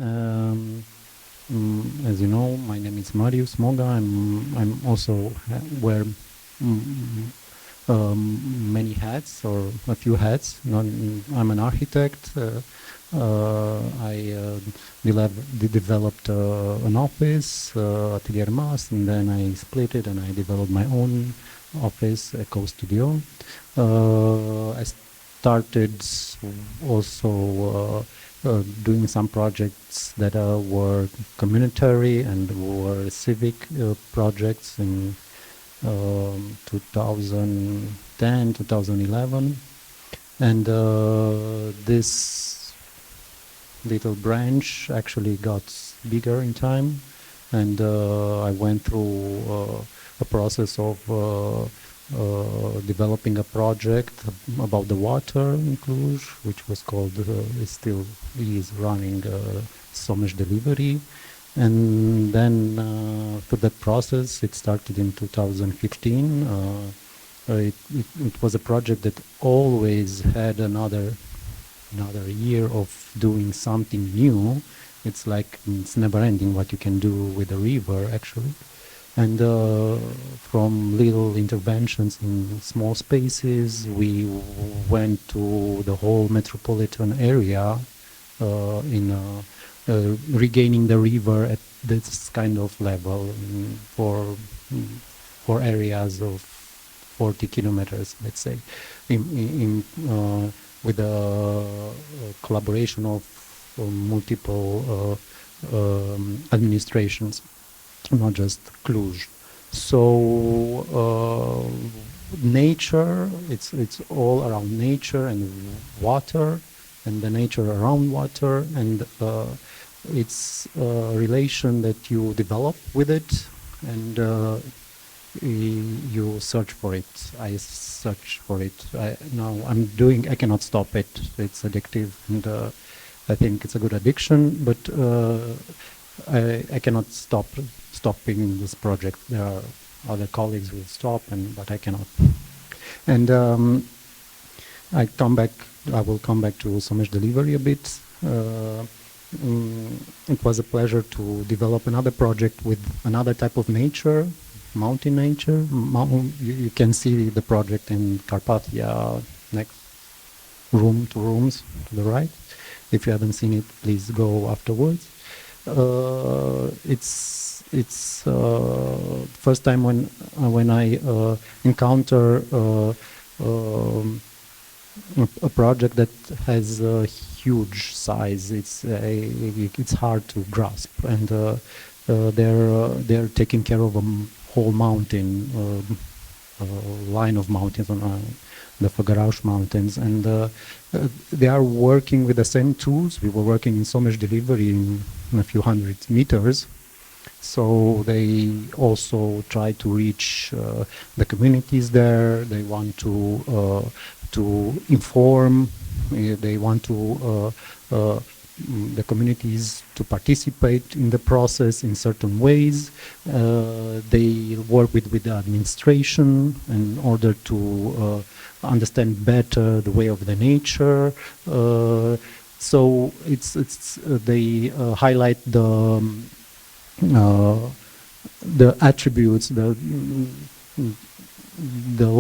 Um, as you know, my name is Moga. I'm also wear many hats or a few hats. I'm an architect. I developed an office, Atelier Mas, and then I split it and I developed my own office, Eco Studio. I started also doing some projects that were communitary and were civic projects in 2010, 2011. And this little branch actually got bigger in time. And I went through a process of developing a project about the water in Cluj, which was called, still is running Somesh Delivery. And then through that process, it started in 2015. It was a project that always had another year of doing something new. It's like it's never ending what you can do with a river, actually. And from little interventions in small spaces, we went to the whole metropolitan area in regaining the river at this kind of level for areas of 40 kilometers, let's say, with a collaboration of multiple administrations, not just Cluj. So nature, it's all around nature and water, and the nature around water, and it's a relation that you develop with it, and you search for it. I search for it. Now I cannot stop it. It's addictive, and I think it's a good addiction, but I cannot stopping this project. There are other colleagues who will stop, but I cannot. And I will come back to Somesh Delivery a bit. It was a pleasure to develop another project with another type of nature, mountain nature. You can see the project in Carpathia, next two rooms to the right. If you haven't seen it, please go afterwards. It's first time when I encounter a project that has a huge size. It's hard to grasp, and they're taking care of a whole mountain, line of mountains on the Făgăraș Mountains, and they are working with the same tools. We were working in Somesh Delivery in a few hundred meters. So they also try to reach the communities there. They want to inform. They want to the communities to participate in the process in certain ways. They work with the administration in order to understand better the way of the nature. So they highlight the attributes, the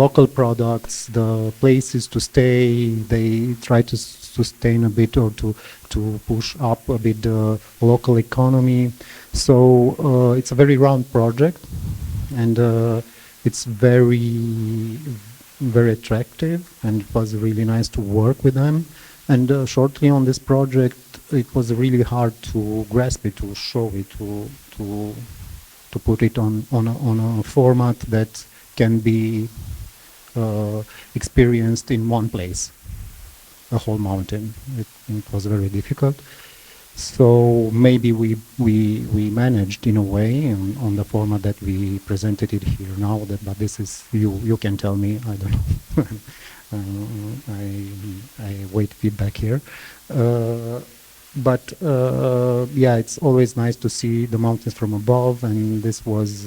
local products, the places to stay. They try to sustain a bit, or to push up a bit the local economy. So it's a very round project, and it's very attractive, and it was really nice to work with them. And shortly on this project, it was really hard to grasp it, to show it, to put it on a format that can be experienced in one place, a whole mountain. It was very difficult. So maybe we managed in a way on the format that we presented it here now. But this is you can tell me. I don't know. I wait feedback here. But yeah, it's always nice to see the mountains from above, and this was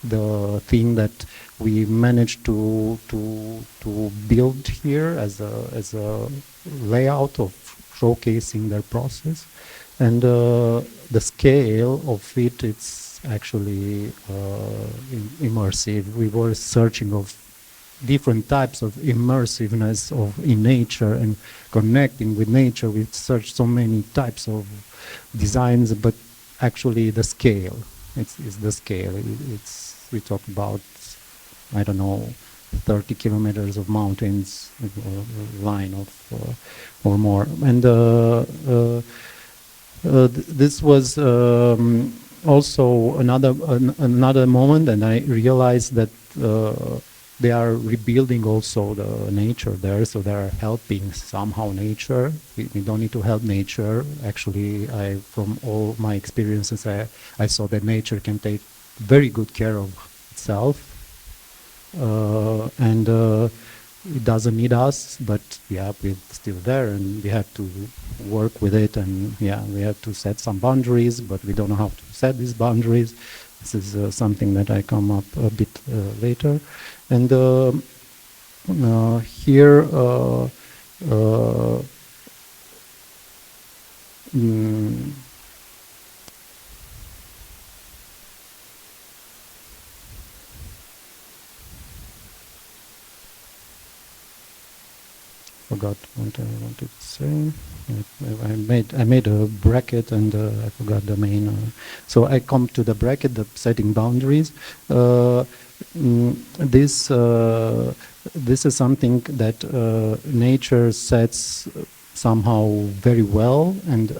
the thing that we managed to build here as a layout of showcasing their process. And the scale of it, it's actually immersive. We were searching of different types of immersiveness in nature and connecting with nature. We searched so many types of designs, but actually the scale, it's the scale. We talk about, I don't know, 30 kilometers of mountains line of or more. And this was also another moment, and I realized that they are rebuilding also the nature there, so they are helping somehow nature. We don't need to help nature. Actually, from all my experiences, I saw that nature can take very good care of itself, and it doesn't need us, but yeah, we're still there, and we have to work with it, and yeah, we have to set some boundaries, but we don't know how to set these boundaries. This is something that I come up a bit later. And here, forgot what I wanted to say. I made a bracket, and I forgot the main. So I come to the bracket, the setting boundaries. This is something that nature sets somehow very well, and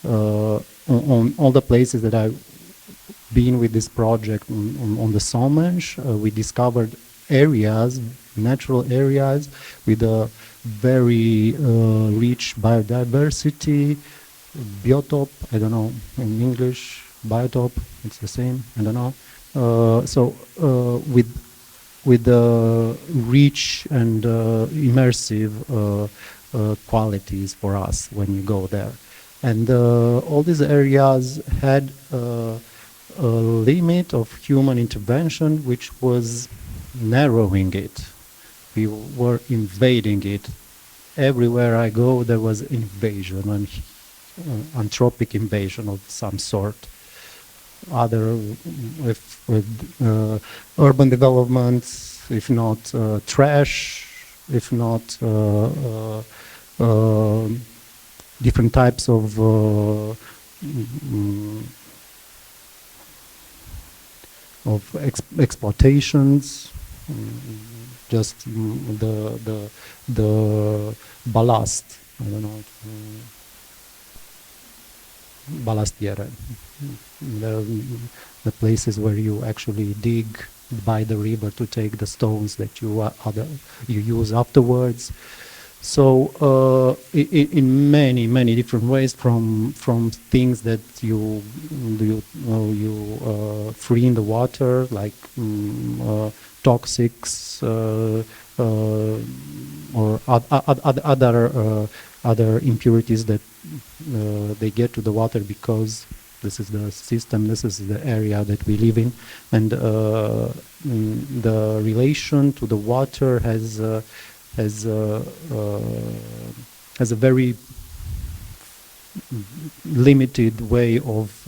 on all the places that I've been with this project on the Sommage, we discovered areas, natural areas with a very rich biodiversity, biotope, I don't know, in English, biotope, it's the same, I don't know. With the rich and immersive qualities for us when you go there. And all these areas had a limit of human intervention, which was narrowing it. We were invading it. Everywhere I go, there was invasion, an anthropic invasion of some sort. Other with urban developments, if not trash, if not different types of exploitations, just the ballast. I don't know. Ballastiere. The places where you actually dig by the river to take the stones that you use afterwards. So in many different ways, from things that you free in the water, like toxics or other impurities that they get to the water because this is the system, this is the area that we live in, and the relation to the water has a very limited way of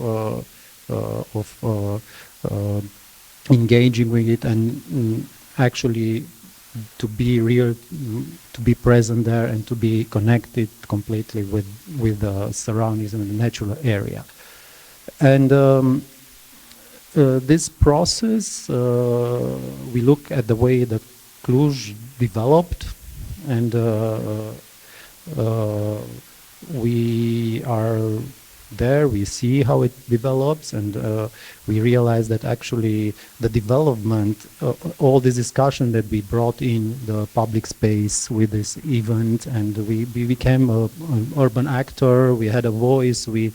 engaging with it, and actually to be real, to be present there, and to be connected completely with the surroundings and the natural area. And this process, we look at the way that Cluj developed, and we are there, we see how it develops, and we realize that actually the development, all this discussion that we brought in the public space with this event, and we became an urban actor, we had a voice, we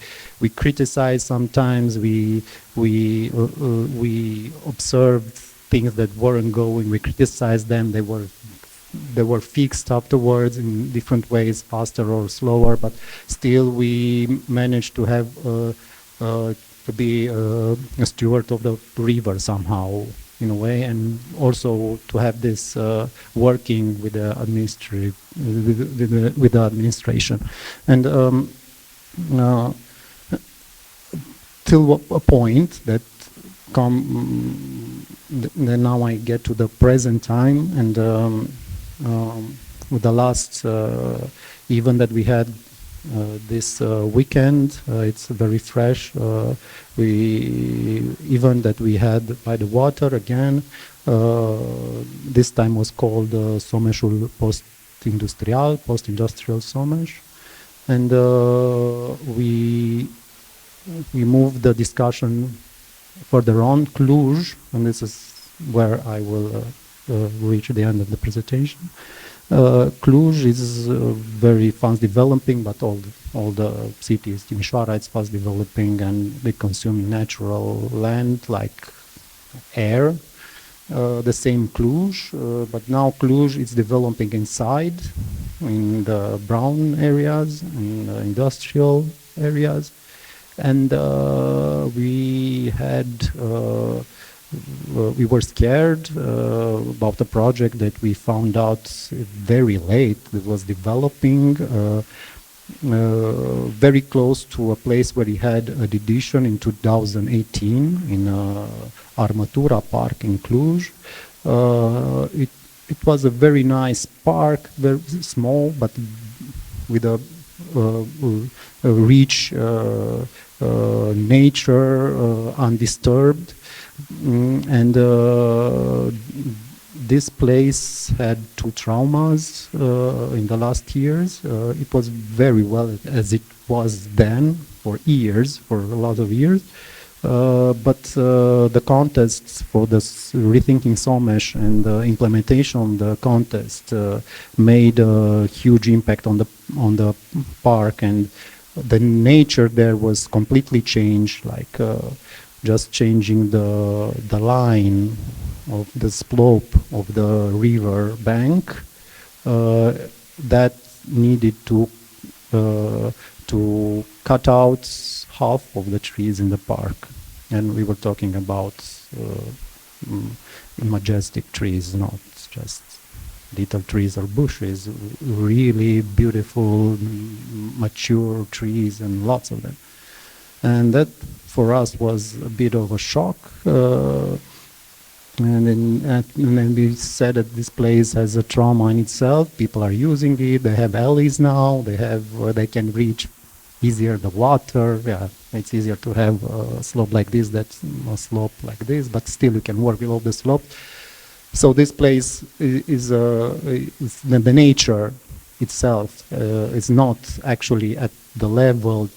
criticized sometimes, we observed things that weren't going, we criticized them, they were fixed afterwards in different ways, faster or slower, but still we managed to have to be a steward of the river somehow in a way, and also to have this working with the with the administration, and till a point that then now I get to the present time, and with the last event that we had this weekend, it's very fresh. Event that we had by the water again. This time was called Someșul post-industrial, post-industrial Someș, and we moved the discussion further on Cluj, and this is where I will reach the end of the presentation. Cluj is very fast developing, but all the cities, Timișoara is fast developing, and they consume natural land like air. The same Cluj, but now Cluj is developing inside, in the brown areas, in the industrial areas, and we were scared about the project that we found out very late. It was developing very close to a place where he had a edition in 2018 in Armatura Park in Cluj. It was a very nice park, very small, but with a rich nature, undisturbed. And this place had two traumas in the last years. It was very well as it was then for years, for a lot of years. But the contests for this Rethinking Someș and the implementation of the contest made a huge impact on the park, and the nature there was completely changed, like just changing the line of the slope of the river bank that needed to cut out half of the trees in the park. And we were talking about majestic trees, not just little trees or bushes, really beautiful, mature trees, and lots of them. And that for us was a bit of a shock. And then we said that this place has a trauma in itself. People are using it. They have alleys now. They can reach easier the water. Yeah, it's easier to have a slope like this than a slope like this, but still you can work with all the slope. So this place is the nature itself is not actually at the level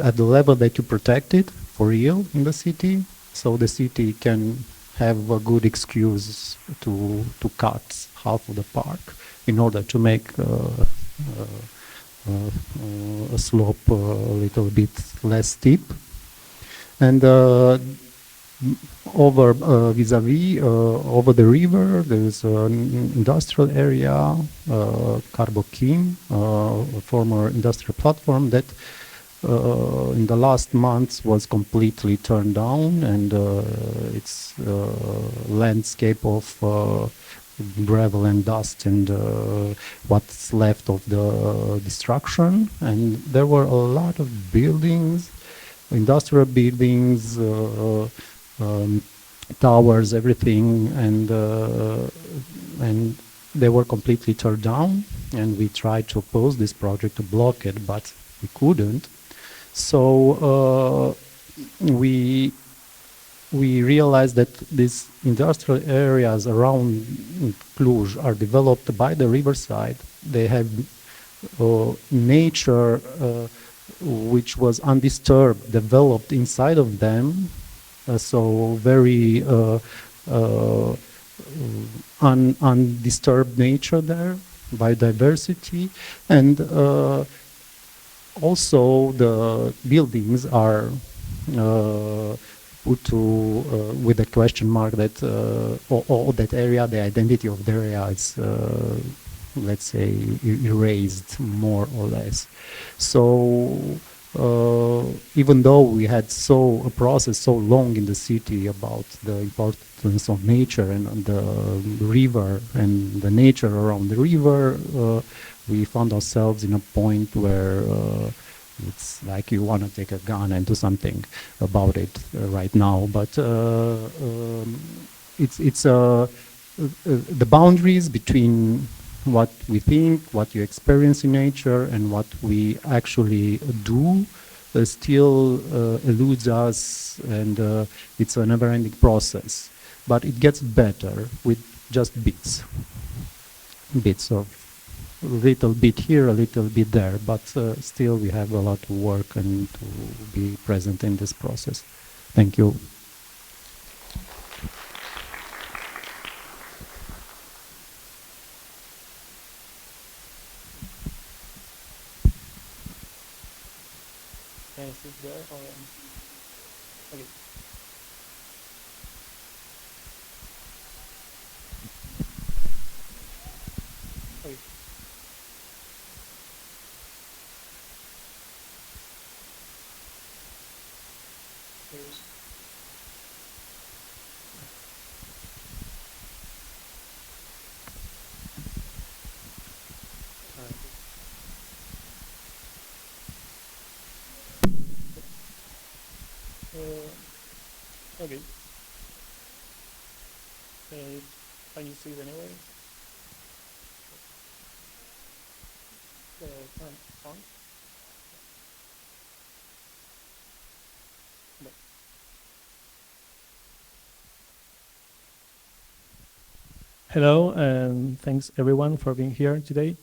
at the level that you protect it for real in the city. So the city can have a good excuse to cut half of the park in order to make a slope a little bit less steep. And over vis-a-vis, over the river, there is an industrial area, Carbochim, a former industrial platform that in the last months was completely turned down, and its landscape of gravel and dust and what's left of the destruction. And there were a lot of buildings, industrial buildings, towers, everything, and they were completely turned down. And we tried to oppose this project, to block it, but we couldn't. So we realized that these industrial areas around Cluj are developed by the riverside. They have nature which was undisturbed, developed inside of them. So very undisturbed nature there, biodiversity, and also the buildings are put to with a question mark that all that area, the identity of the area is let's say erased more or less. So even though we had a process so long in the city about the importance of nature and the river and the nature around the river, we found ourselves in a point where it's like you want to take a gun and do something about it right now. But it's the boundaries between what we think, what you experience in nature, and what we actually do still eludes us, and it's a never-ending process. But it gets better with just bits of a little bit here, a little bit there, but still we have a lot to work and to be present in this process. Thank you. Can I sit there or okay. Okay. Here's okay. Can you see it anyway? Turn on. No. Hello, and thanks everyone for being here today.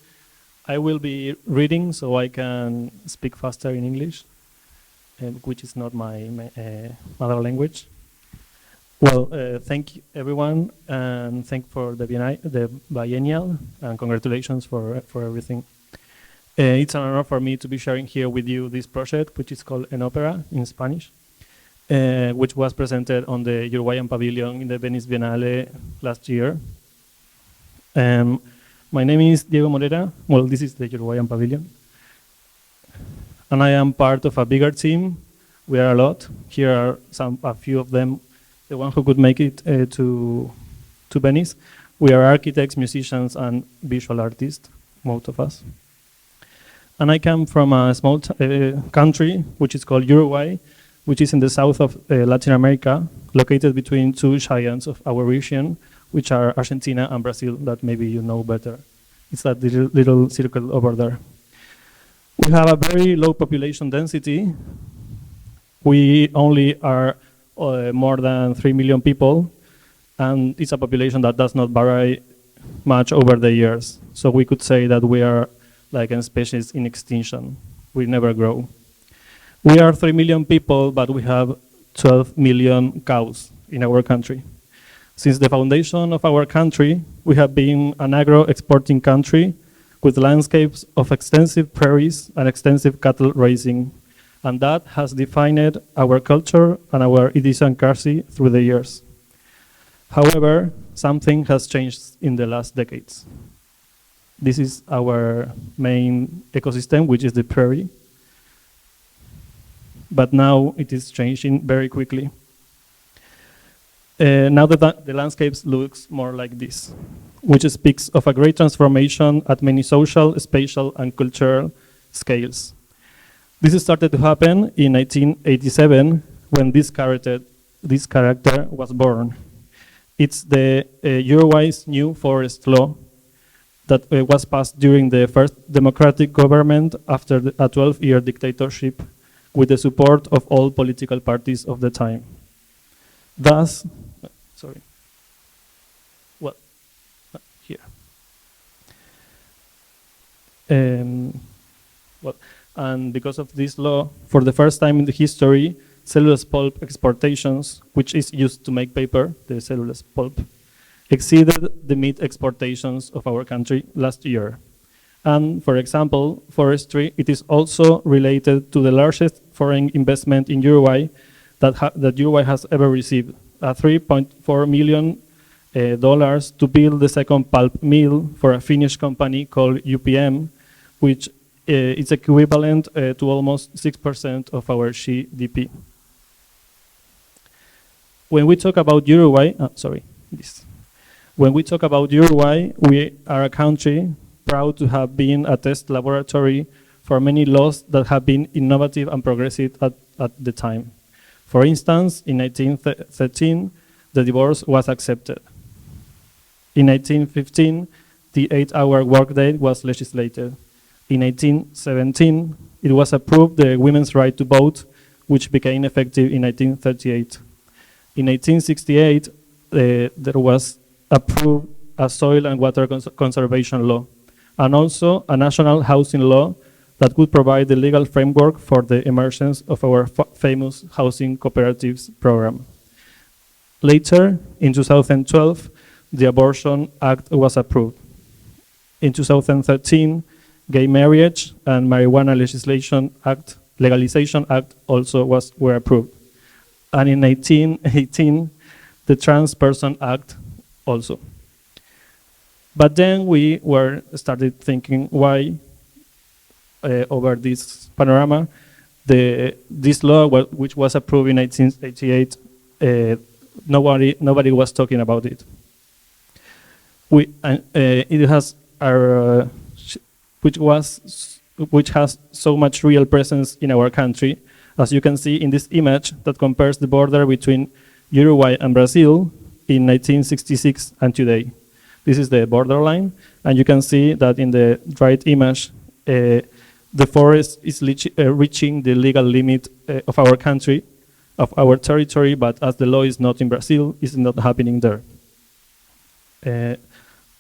I will be reading so I can speak faster in English, which is not my mother language. Well, thank you everyone, and thank for the biennial, and congratulations for everything. It's an honor for me to be sharing here with you this project, which is called an opera in Spanish, which was presented on the Uruguayan Pavilion in the Venice Biennale last year. My name is Diego Morera. Well, this is the Uruguayan Pavilion. And I am part of a bigger team. We are a lot. Here are a few of them, the one who could make it to Venice. We are architects, musicians, and visual artists, most of us. And I come from a small country, which is called Uruguay, which is in the south of Latin America, located between two giants of our region, which are Argentina and Brazil, that maybe you know better. It's that little circle over there. We have a very low population density. We only are more than 3 million people, and it's a population that does not vary much over the years. So we could say that we are like a species in extinction. We never grow. We are 3 million people, but we have 12 million cows in our country. Since the foundation of our country, we have been an agro-exporting country with landscapes of extensive prairies and extensive cattle raising. And that has defined our culture and our idiosyncrasy through the years. However, something has changed in the last decades. This is our main ecosystem, which is the prairie. But now it is changing very quickly. Now the landscapes looks more like this, which speaks of a great transformation at many social, spatial, and cultural scales. This started to happen in 1987 when this character was born. It's the Uruguay's new forest law that was passed during the first democratic government after a 12-year dictatorship with the support of all political parties of the time. Thus, sorry, well, here. Well, and because of this law, for the first time in the history, cellulose pulp exportations, which is used to make paper, the cellulose pulp, exceeded the meat exportations of our country last year. And for example, forestry, it is also related to the largest foreign investment in Uruguay that Uruguay has ever received, $3.4 million to build the second pulp mill for a Finnish company called UPM, which it's equivalent to almost 6% of our GDP. When we talk about Uruguay, When we talk about Uruguay, we are a country proud to have been a test laboratory for many laws that have been innovative and progressive at the time. For instance, in 1913, the divorce was accepted. In 1915, the 8-hour workday was legislated. In 1817, it was approved the women's right to vote, which became effective in 1938. In 1868, there was approved a soil and water conservation law, and also a national housing law that would provide the legal framework for the emergence of our famous housing cooperatives program. Later, in 2012, the Abortion Act was approved. In 2013, Gay Marriage and Marijuana Legalization Act also were approved. And in 1918, the Trans Person Act also. But then we started thinking why, over this panorama, this law, which was approved in 1988, nobody was talking about it. It has which has so much real presence in our country, as you can see in this image that compares the border between Uruguay and Brazil in 1966 and today. This is the borderline, and you can see that in the right image, the forest is reaching the legal limit of our country, of our territory, but as the law is not in Brazil, it's not happening there.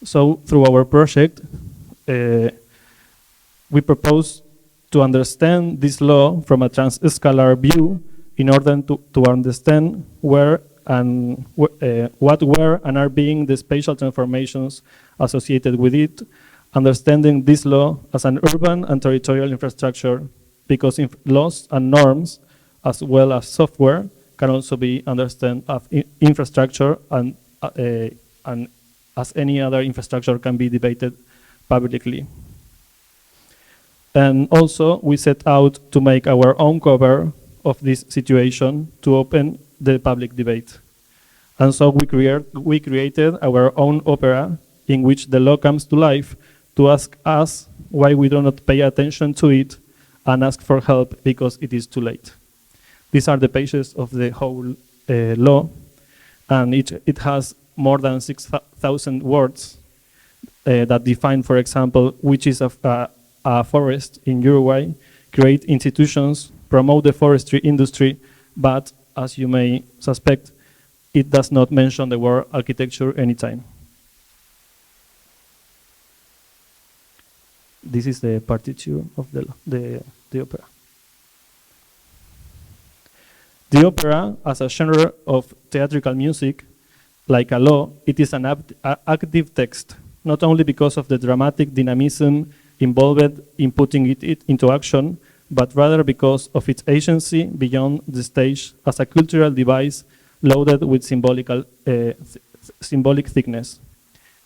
So through our project, we propose to understand this law from a trans-scalar view in order to understand where and what were and are being the spatial transformations associated with it, understanding this law as an urban and territorial infrastructure, because laws and norms, as well as software, can also be understood as infrastructure, and as any other infrastructure can be debated publicly. And also, we set out to make our own cover of this situation to open the public debate. And so we created our own opera in which the law comes to life to ask us why we do not pay attention to it and ask for help because it is too late. These are the pages of the whole law, and it has more than 6,000 words that define, for example, which is a forest in Uruguay, create institutions, promote the forestry industry, but as you may suspect, it does not mention the word architecture anytime. This is the partiture of the opera. The opera, as a genre of theatrical music, like a law, it is an active text, not only because of the dramatic dynamism involved in putting it into action, but rather because of its agency beyond the stage as a cultural device loaded with symbolic thickness.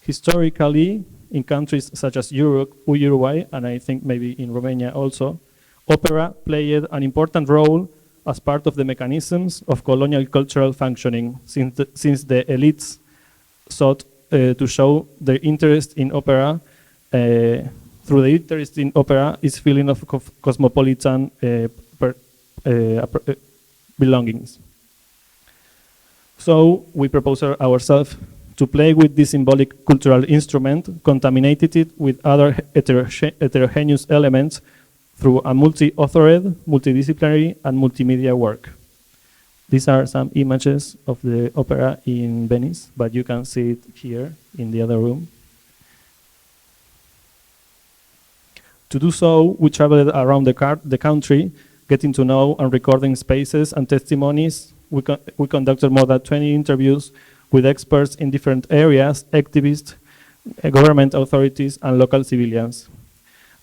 Historically, in countries such as Uruguay, and I think maybe in Romania also, opera played an important role as part of the mechanisms of colonial cultural functioning, since the elites sought to show their interest in opera. Through the interest in opera is feeling of cosmopolitan belongings. So we propose ourselves to play with this symbolic cultural instrument, contaminated it with other heterogeneous elements through a multi-authored, multidisciplinary, and multimedia work. These are some images of the opera in Venice, but you can see it here in the other room. To do so, we traveled around the country, getting to know and recording spaces and testimonies. We conducted more than 20 interviews with experts in different areas, activists, government authorities, and local civilians.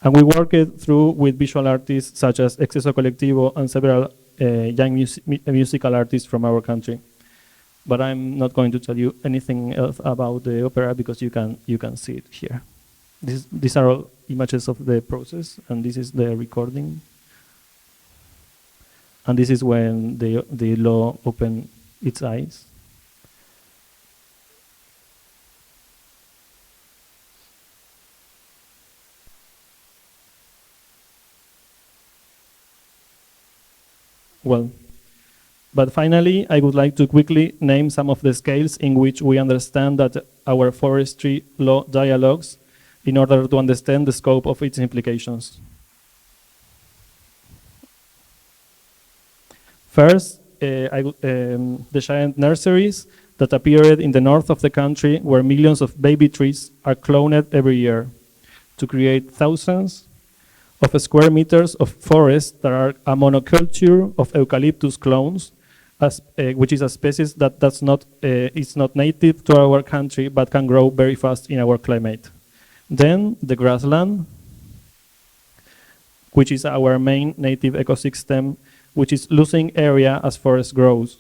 And we worked through with visual artists such as Exceso Colectivo and several young musical artists from our country. But I'm not going to tell you anything else about the opera because you can see it here. These are all images of the process, and this is the recording. And this is when the law opened its eyes. Well, but finally, I would like to quickly name some of the scales in which we understand that our forestry law dialogues in order to understand the scope of its implications. First, the giant nurseries that appeared in the north of the country where millions of baby trees are cloned every year to create thousands of square meters of forest that are a monoculture of eucalyptus clones, which is a species that is not native to our country but can grow very fast in our climate. Then the grassland, which is our main native ecosystem, which is losing area as forest grows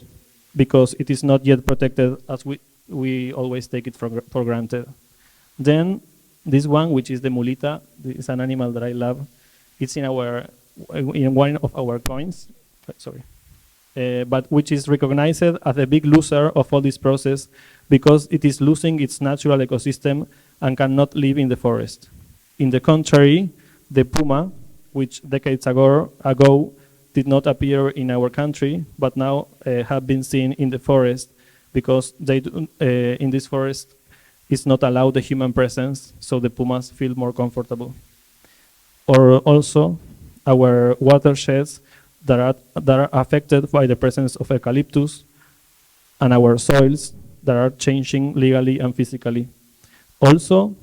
because it is not yet protected as we always take it for granted. Then this one, which is the mulita, is an animal that I love. It's in one of our coins, sorry, but which is recognized as a big loser of all this process because it is losing its natural ecosystem and cannot live in the forest. In the contrary, the puma, which decades ago did not appear in our country, but now have been seen in the forest because in this forest is not allowed the human presence, so the pumas feel more comfortable. Or also our watersheds that are affected by the presence of eucalyptus, and our soils that are changing legally and physically. Also,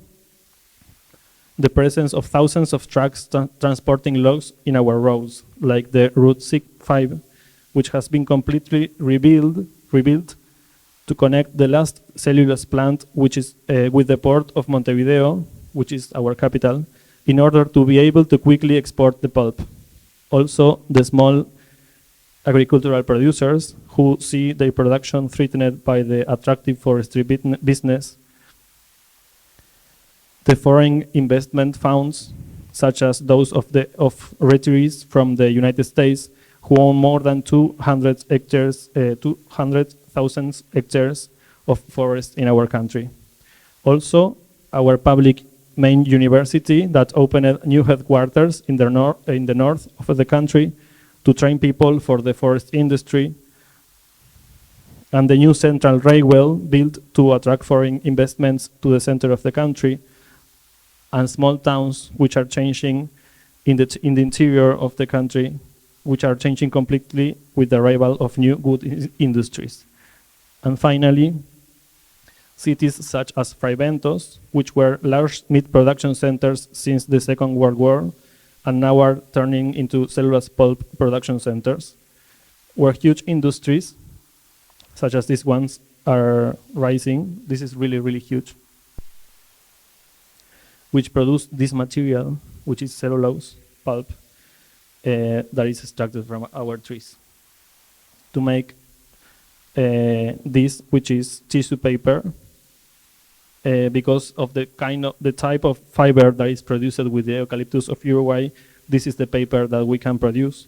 the presence of thousands of trucks transporting logs in our roads, like the Route 65, which has been completely rebuilt to connect the last cellulose plant, which is with the port of Montevideo, which is our capital, in order to be able to quickly export the pulp. Also, the small agricultural producers who see their production threatened by the attractive forestry business. The foreign investment funds, such as those of retirees from the United States, who own more than 200,000 hectares of forest in our country. Also, our public main university that opened new headquarters in the north of the country to train people for the forest industry, and the new central railway built to attract foreign investments to the center of the country, and small towns which are changing in the interior of the country, which are changing completely with the arrival of new good industries. And finally, cities such as Fraiventos, which were large meat production centers since the Second World War, and now are turning into cellulose pulp production centers, where huge industries, such as these ones, are rising. This is really, really huge, which produce this material, which is cellulose pulp, that is extracted from our trees. To make this, which is tissue paper, because of the type of fiber that is produced with the eucalyptus of Uruguay, this is the paper that we can produce.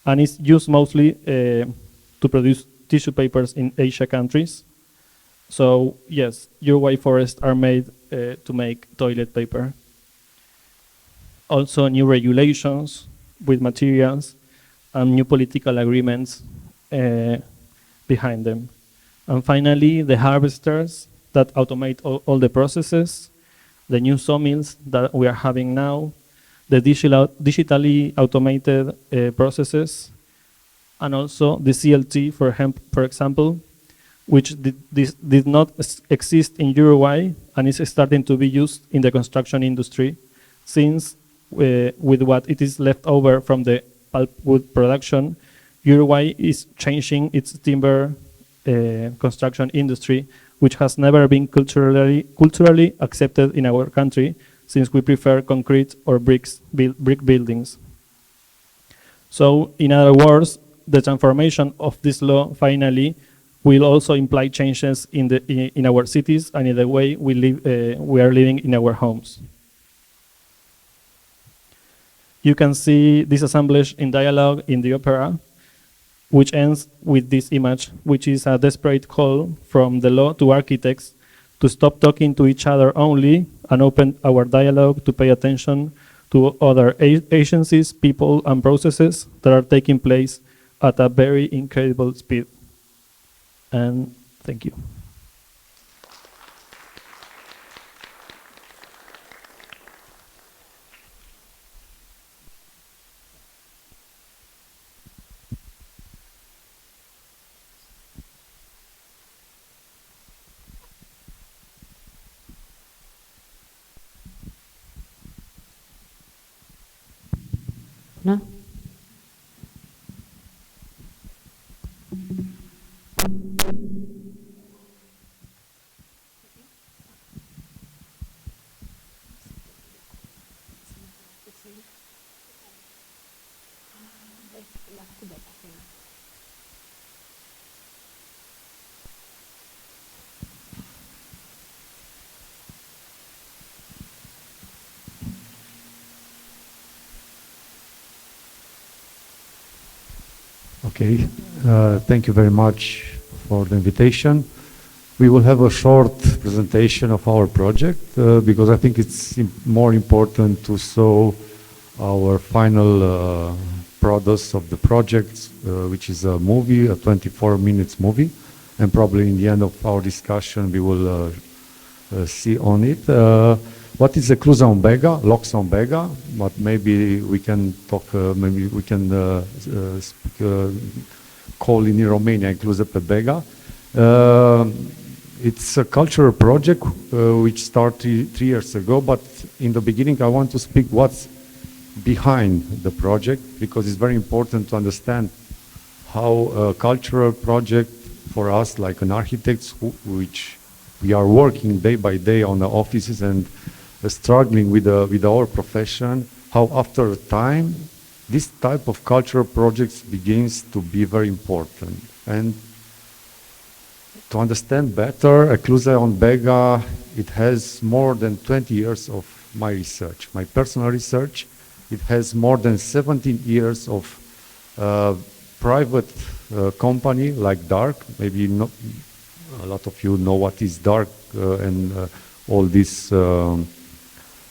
And it's used mostly to produce tissue papers in Asia countries. So yes, Uruguay forests are made to make toilet paper. Also new regulations with materials and new political agreements behind them. And finally, the harvesters that automate all the processes, the new sawmills that we are having now, the digitally automated processes, and also the CLT for hemp, for example, which did not exist in Uruguay and is starting to be used in the construction industry, since with what it is left over from the pulpwood production, Uruguay is changing its timber construction industry, which has never been culturally accepted in our country, since we prefer concrete or brick buildings. So, in other words, the transformation of this law finally will also imply changes in our cities and in the way we are living in our homes. You can see this assemblage in dialogue in the opera, which ends with this image, which is a desperate call from the law to architects to stop talking to each other only and open our dialogue to pay attention to other agencies, people, and processes that are taking place at a very incredible speed. And thank you. No? Okay, thank you very much for the invitation. We will have a short presentation of our project because I think it's more important to show our final products of the project, which is a movie, a 24 minutes movie, and probably in the end of our discussion we will see on it. What is Cluza on Bega, Lox on Bega? But maybe we can talk, maybe we can speak, call in Romania Cluza pe Bega. It's a cultural project which started 3 years ago, but in the beginning I want to speak what's behind the project, because it's very important to understand how a cultural project for us, like an architect, which we are working day by day on the offices and struggling with our profession, how after a time this type of cultural projects begins to be very important. And to understand better, Cluza on Bega, it has more than 20 years of my research, my personal research. It has more than 17 years of private company like Dark. Maybe not, a lot of you know what is Dark and all this,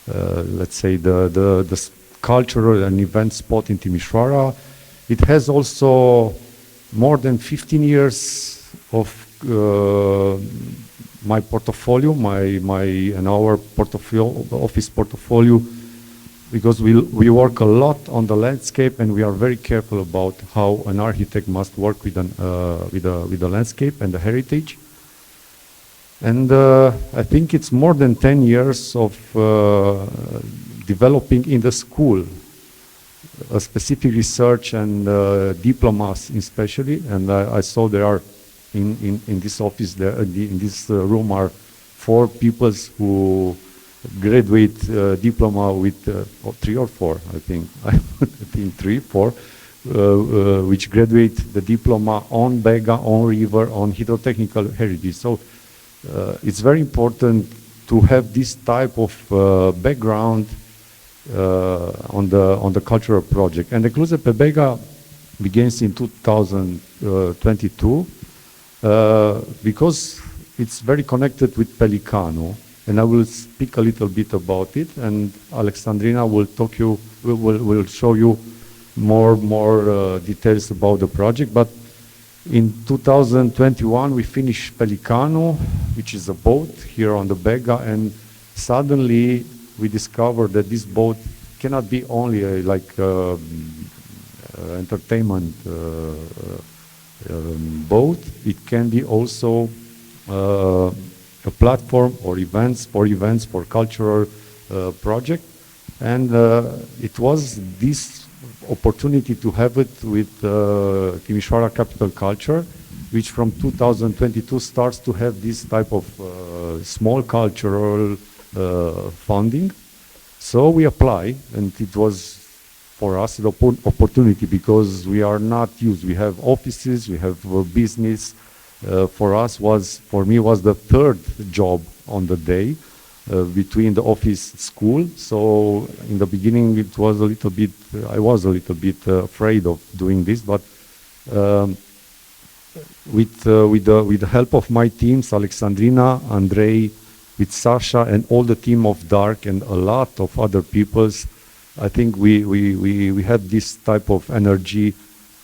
let's say, the cultural and event spot in Timișoara. It has also more than 15 years of my portfolio, and our portfolio, office portfolio, because we work a lot on the landscape, and we are very careful about how an architect must work with the landscape and the heritage. And I think it's more than 10 years of developing in the school a specific research and diplomas especially. And I saw there are in this office, in this room are 4 people who graduate diploma with 3 or 4, I think. I think 3, 4, which graduate the diploma on Bega, on river, on hydrotechnical heritage. So it's very important to have this type of background on the cultural project. And the Cluza pe Bega begins in 2022 because it's very connected with Pelicano. And I will speak a little bit about it, and Alexandrina will show you more details about the project. But in 2021 we finished Pelicano, which is a boat here on the Bega, and suddenly we discovered that this boat cannot be only a entertainment boat. It can be also a platform or events for cultural project. And it was this opportunity to have it with Timișoara Capital Culture, which from 2022 starts to have this type of small cultural funding. So we apply, and it was for us an opportunity because we are not used. We have offices, we have business. For me was the 3rd job on the day. between the office school. So in the beginning, it was a little bit, I was a little bit afraid of doing this, but um, with the help of my teams, Alexandrina, Andrei, with Sasha, and all the team of Dark, and a lot of other peoples, I think we had this type of energy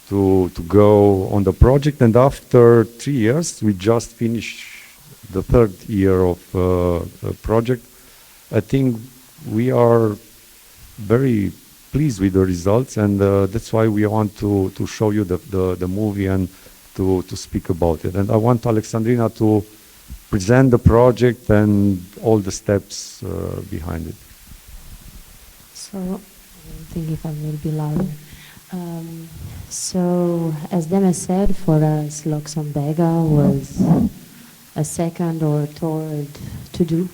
to go on the project. And after 3 years, we just finished the third year of project. I think we are very pleased with the results, and that's why we want to show you the movie and to speak about it. And I want Alexandrina to present the project and all the steps behind it. So, I think if I'm a little bit louder. So, as Deme said, for us, Luxembourga was a second or third to do,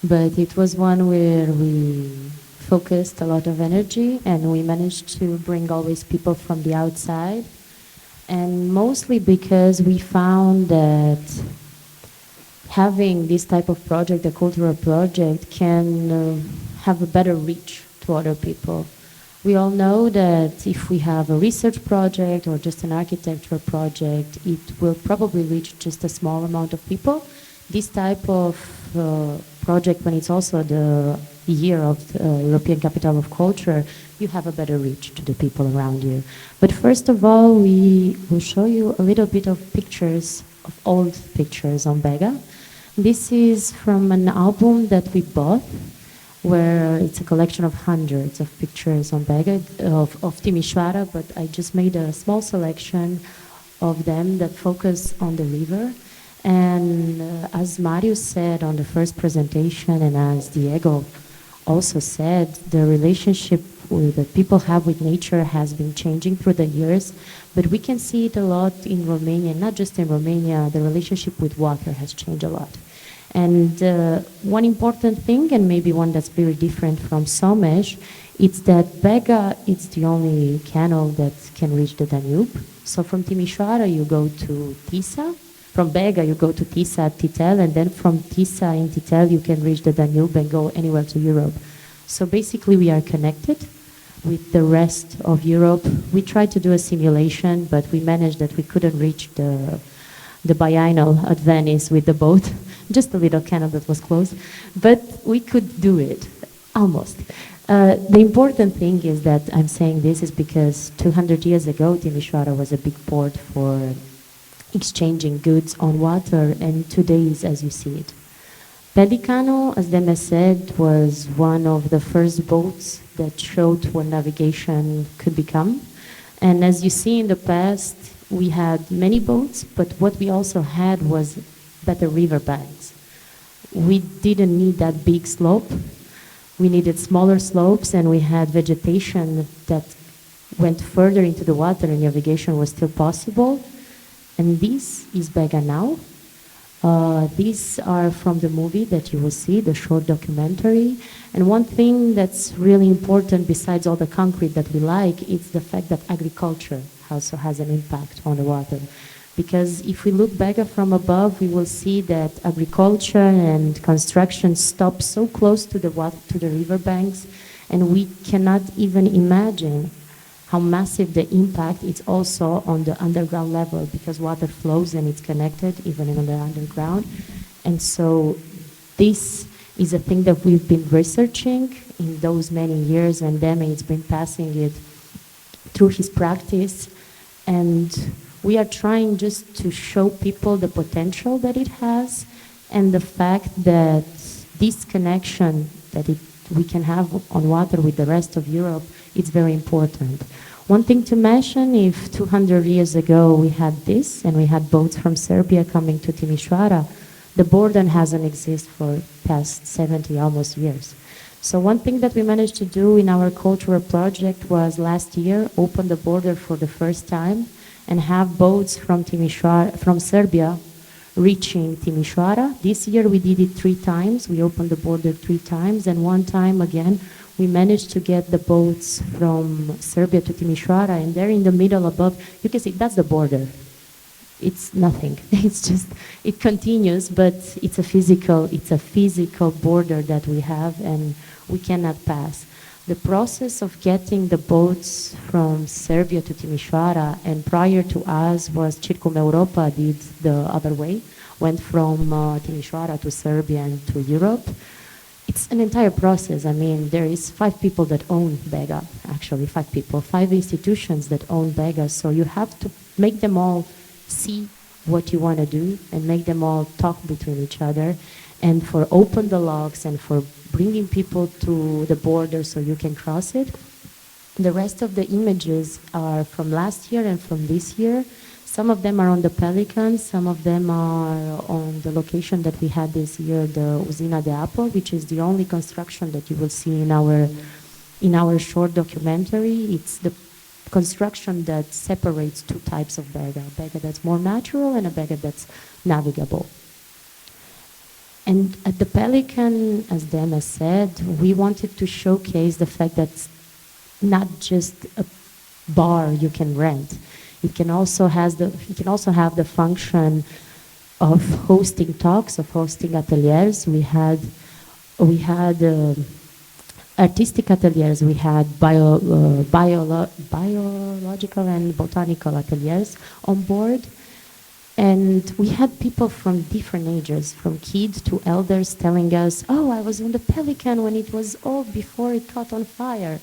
but it was one where we focused a lot of energy, and we managed to bring always people from the outside, and mostly because we found that having this type of project, a cultural project, can have a better reach to other people. We all know that if we have a research project or just an architecture project, it will probably reach just a small amount of people. This type of project, when it's also the year of the European Capital of Culture, you have a better reach to the people around you. But first of all, we will show you a little bit of pictures, of old pictures on Bega. This is from an album that we bought, where it's a collection of hundreds of pictures on Bega of Timișoara, but I just made a small selection of them that focus on the river. And as Marius said on the first presentation, and as Diego also said, the relationship that people have with nature has been changing through the years, but we can see it a lot in Romania, not just in Romania, the relationship with water has changed a lot. And one important thing, and maybe one that's very different from Somes, it's that Bega is the only canal that can reach the Danube. So from Timișoara you go to Tisa, from Bega you go to Tisa, Titel, and then from Tisa in Titel you can reach the Danube and go anywhere to Europe. So basically we are connected with the rest of Europe. We tried to do a simulation, but we managed that we couldn't reach the biennial at Venice with the boat. Just a little canal that was closed, but we could do it, almost. The important thing is that I'm saying this is because 200 years ago, Timișoara was a big port for exchanging goods on water, and today is as you see it. Pelicano, as Deme said, was one of the first boats that showed what navigation could become. And as you see in the past, we had many boats, but what we also had was better river banks. We didn't need that big slope. We needed smaller slopes, and we had vegetation that went further into the water, and navigation was still possible. And this is Bega now. These are from the movie that you will see, the short documentary. And one thing that's really important besides all the concrete that we like is the fact that agriculture also has an impact on the water. Because if we look Bega from above, we will see that agriculture and construction stop so close to the water, to the riverbanks, and we cannot even imagine how massive the impact is also on the underground level, because water flows and it's connected even in the underground. And so this is a thing that we've been researching in those many years, and Deme has been passing it through his practice. And we are trying just to show people the potential that it has, and the fact that this connection that we can have on water with the rest of Europe is very important. One thing to mention, if 200 years ago we had this, and we had boats from Serbia coming to Timișoara, the border hasn't existed for past 70 almost years. So one thing that we managed to do in our cultural project was last year open the border for the first time and have boats from from Serbia reaching Timișoara. This year we did it 3 times. We opened the border 3 times, and one time again we managed to get the boats from Serbia to Timișoara, and there in the middle above, you can see that's the border. it's nothing. It's just, it continues, but it's a physical border that we have and we cannot pass. The process of getting the boats from Serbia to Timișoara, and prior to us was Circum Europa did the other way, went from Timișoara to Serbia and to Europe. It's an entire process. I mean, there is 5 people that own Bega, actually 5 people, 5 institutions that own Bega, so you have to make them all see what you want to do and make them all talk between each other, and for open the locks and for bringing people to the border so you can cross it. The rest of the images are from last year and from this year. Some of them are on the Pelican, some of them are on the location that we had this year, the Usina de Apă, which is the only construction that you will see in our short documentary. It's the construction that separates 2 types of Bega, a Bega that's more natural and a Bega that's navigable. And at the Pelican, as Dema said, we wanted to showcase the fact that it's not just a bar you can rent. It can also have the function of hosting talks, of hosting ateliers. We had artistic ateliers. We had biological and botanical ateliers on board. And we had people from different ages, from kids to elders, telling us, oh, I was on the Pelican when it was old before it caught on fire.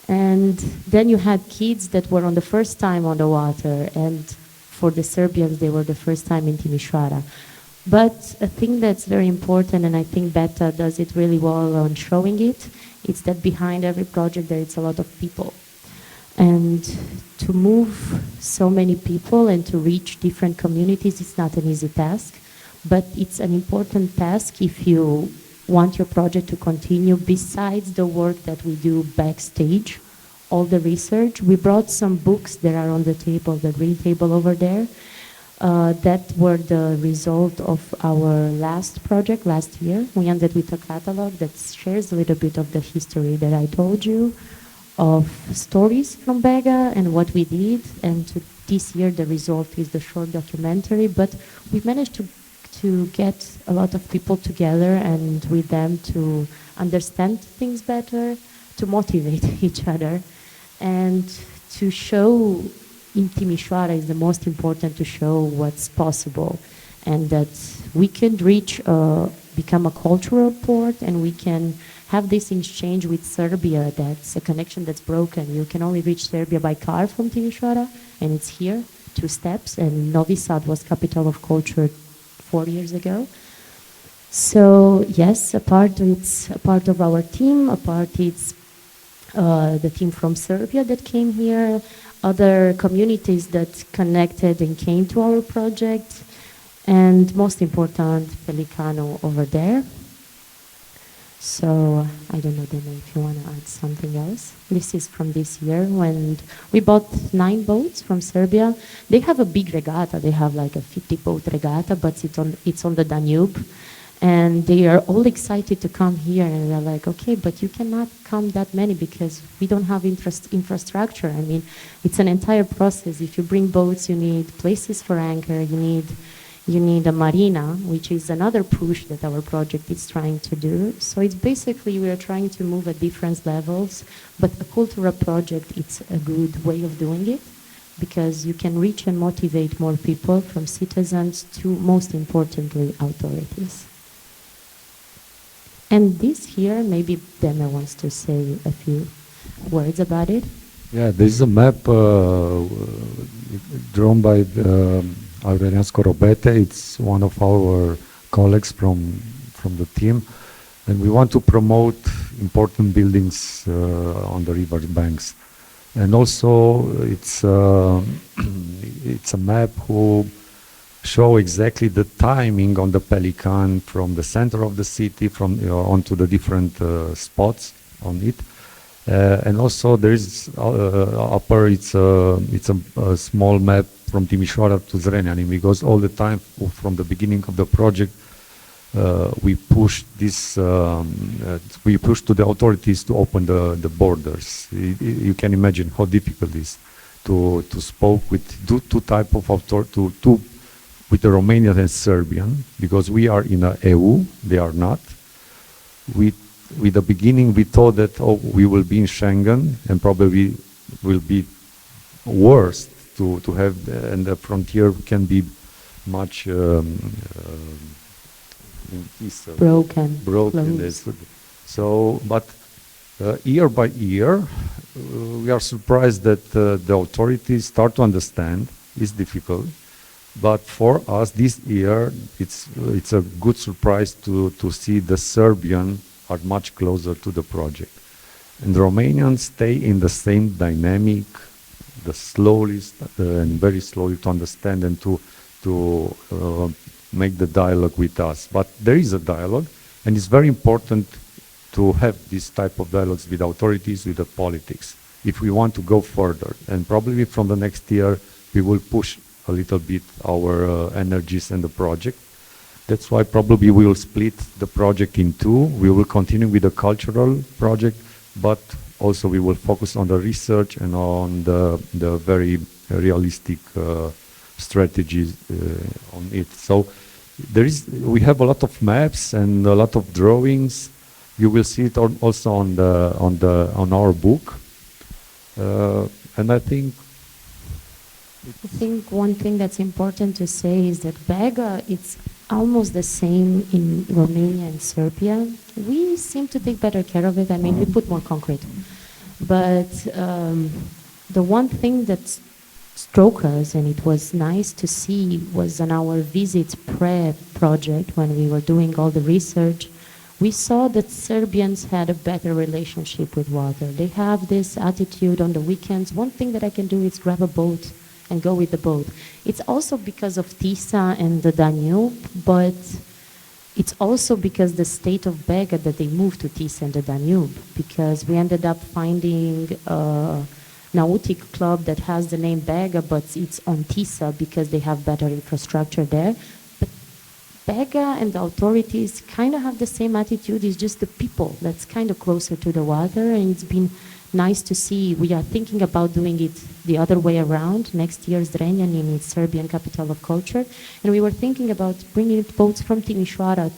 And then you had kids that were on the first time on the water, and for the Serbians, they were the first time in Timișoara. But a thing that's very important, and I think Beta does it really well on showing it, it's that behind every project there is a lot of people. And to move so many people and to reach different communities, it's not an easy task, but it's an important task if you want your project to continue. Besides the work that we do backstage, all the research, we brought some books that are on the table, the green table over there, that were the result of our last project last year. We ended with a catalog that shares a little bit of the history that I told you, of stories from Bega and what we did, and this year the result is the short documentary, but we managed to get a lot of people together and with them to understand things better, to motivate each other, and to show in Timișoara is the most important, to show what's possible and that we can reach, become a cultural port, and we can have this exchange with Serbia. That's a connection that's broken. You can only reach Serbia by car from Timișoara, and it's here, 2 steps, and Novi Sad was capital of culture 4 years ago. So yes, it's a part of our team, a part it's the team from Serbia that came here, other communities that connected and came to our project, and most important, Pelicano over there. So I don't know, Dana, if you want to add something else. This is from this year when we bought 9 boats from Serbia. They have a big regatta. They have like a 50-boat regatta, but it's on the Danube. And they are all excited to come here, and they're like, okay, but you cannot come that many because we don't have infrastructure. I mean, it's an entire process. If you bring boats, you need places for anchor, you need a marina, which is another push that our project is trying to do. So it's basically we are trying to move at different levels, but a cultural project, it's a good way of doing it because you can reach and motivate more people, from citizens to, most importantly, authorities. And this here, maybe Dema wants to say a few words about it. Yeah, this is a map drawn by Aurelian Scorobete. It's one of our colleagues from the team, and we want to promote important buildings on the river banks. And also, it's a map who show exactly the timing on the Pelican from the center of the city onto the different spots on it. And also there is upper, it's a small map from Timișoara to Zrenjanin, because all the time from the beginning of the project we pushed we pushed to the authorities to open the borders. You can imagine how difficult it is to spoke with two type of authority, with the Romanian and Serbian, because we are in a EU, they are not. With the beginning, we thought that we will be in Schengen and probably will be worse to have, and the frontier can be much broken. So, but year by year, we are surprised that the authorities start to understand. It's difficult, but for us this year, it's a good surprise to see the Serbian are much closer to the project, and the Romanians stay in the same dynamic, the slowly and very slowly to understand and to make the dialogue with us. But there is a dialogue, and it's very important to have this type of dialogues with authorities, with the politics, if we want to go further. And probably from the next year, we will push a little bit our energies in the project. That's why probably we will split the project in two. We will continue with the cultural project, but also we will focus on the research and on the very realistic strategies on it. So we have a lot of maps and a lot of drawings. You will see it also on our book, and I think one thing that's important to say is that Bega, it's almost the same in Romania and Serbia. We seem to take better care of it. I mean, we put more concrete. But the one thing that struck us, and it was nice to see, was on our Visit project, when we were doing all the research, we saw that Serbians had a better relationship with water. They have this attitude on the weekends. One thing that I can do is grab a boat and go with the boat. It's also because of Tisa and the Danube, but it's also because the state of Bega that they moved to Tisa and the Danube, because we ended up finding a nautic club that has the name Bega, but it's on Tisa because they have better infrastructure there. But Bega and the authorities kind of have the same attitude. It's just the people that's kind of closer to the water, and it's been nice to see. We are thinking about doing it the other way around. Next year's Zrenjanin is Serbian capital of culture, and we were thinking about bringing boats from Timișoara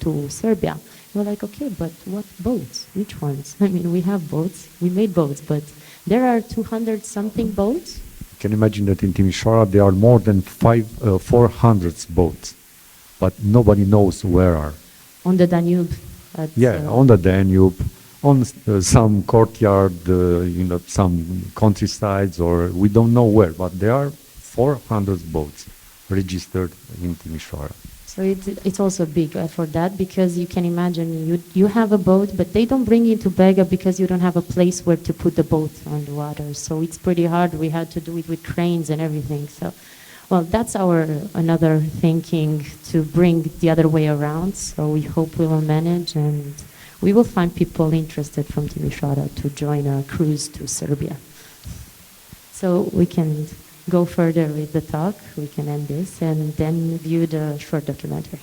to Serbia. We're like, okay, but what boats? Which ones? I mean, we have boats. We made boats, but there are 200 something boats. Can you imagine that in Timișoara there are more than 400 boats, but nobody knows where are. On the Danube. On the Danube. On some courtyard, some countrysides, or we don't know where, but there are 400 boats registered in Timișoara. So it's also big for that, because you can imagine you have a boat, but they don't bring it to Bega because you don't have a place where to put the boat on the water. So it's pretty hard. We had to do it with cranes and everything. So, well, that's our another thinking, to bring the other way around. So we hope we will manage, and we will find people interested from Timișoara to join a cruise to Serbia. So we can go further with the talk, we can end this, and then view the short documentary.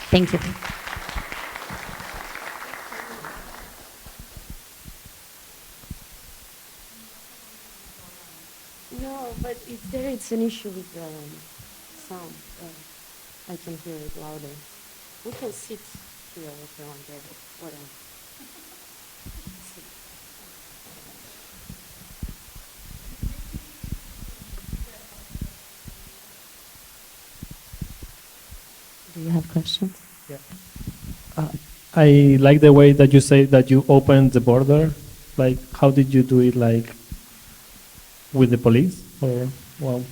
Thank you. No, but it's an issue with the sound. I can hear it louder. We can sit here if you want there, whatever. Do you have questions? Yeah. I like the way that you say that you opened the border. Like, how did you do it? Like, with the police, or well?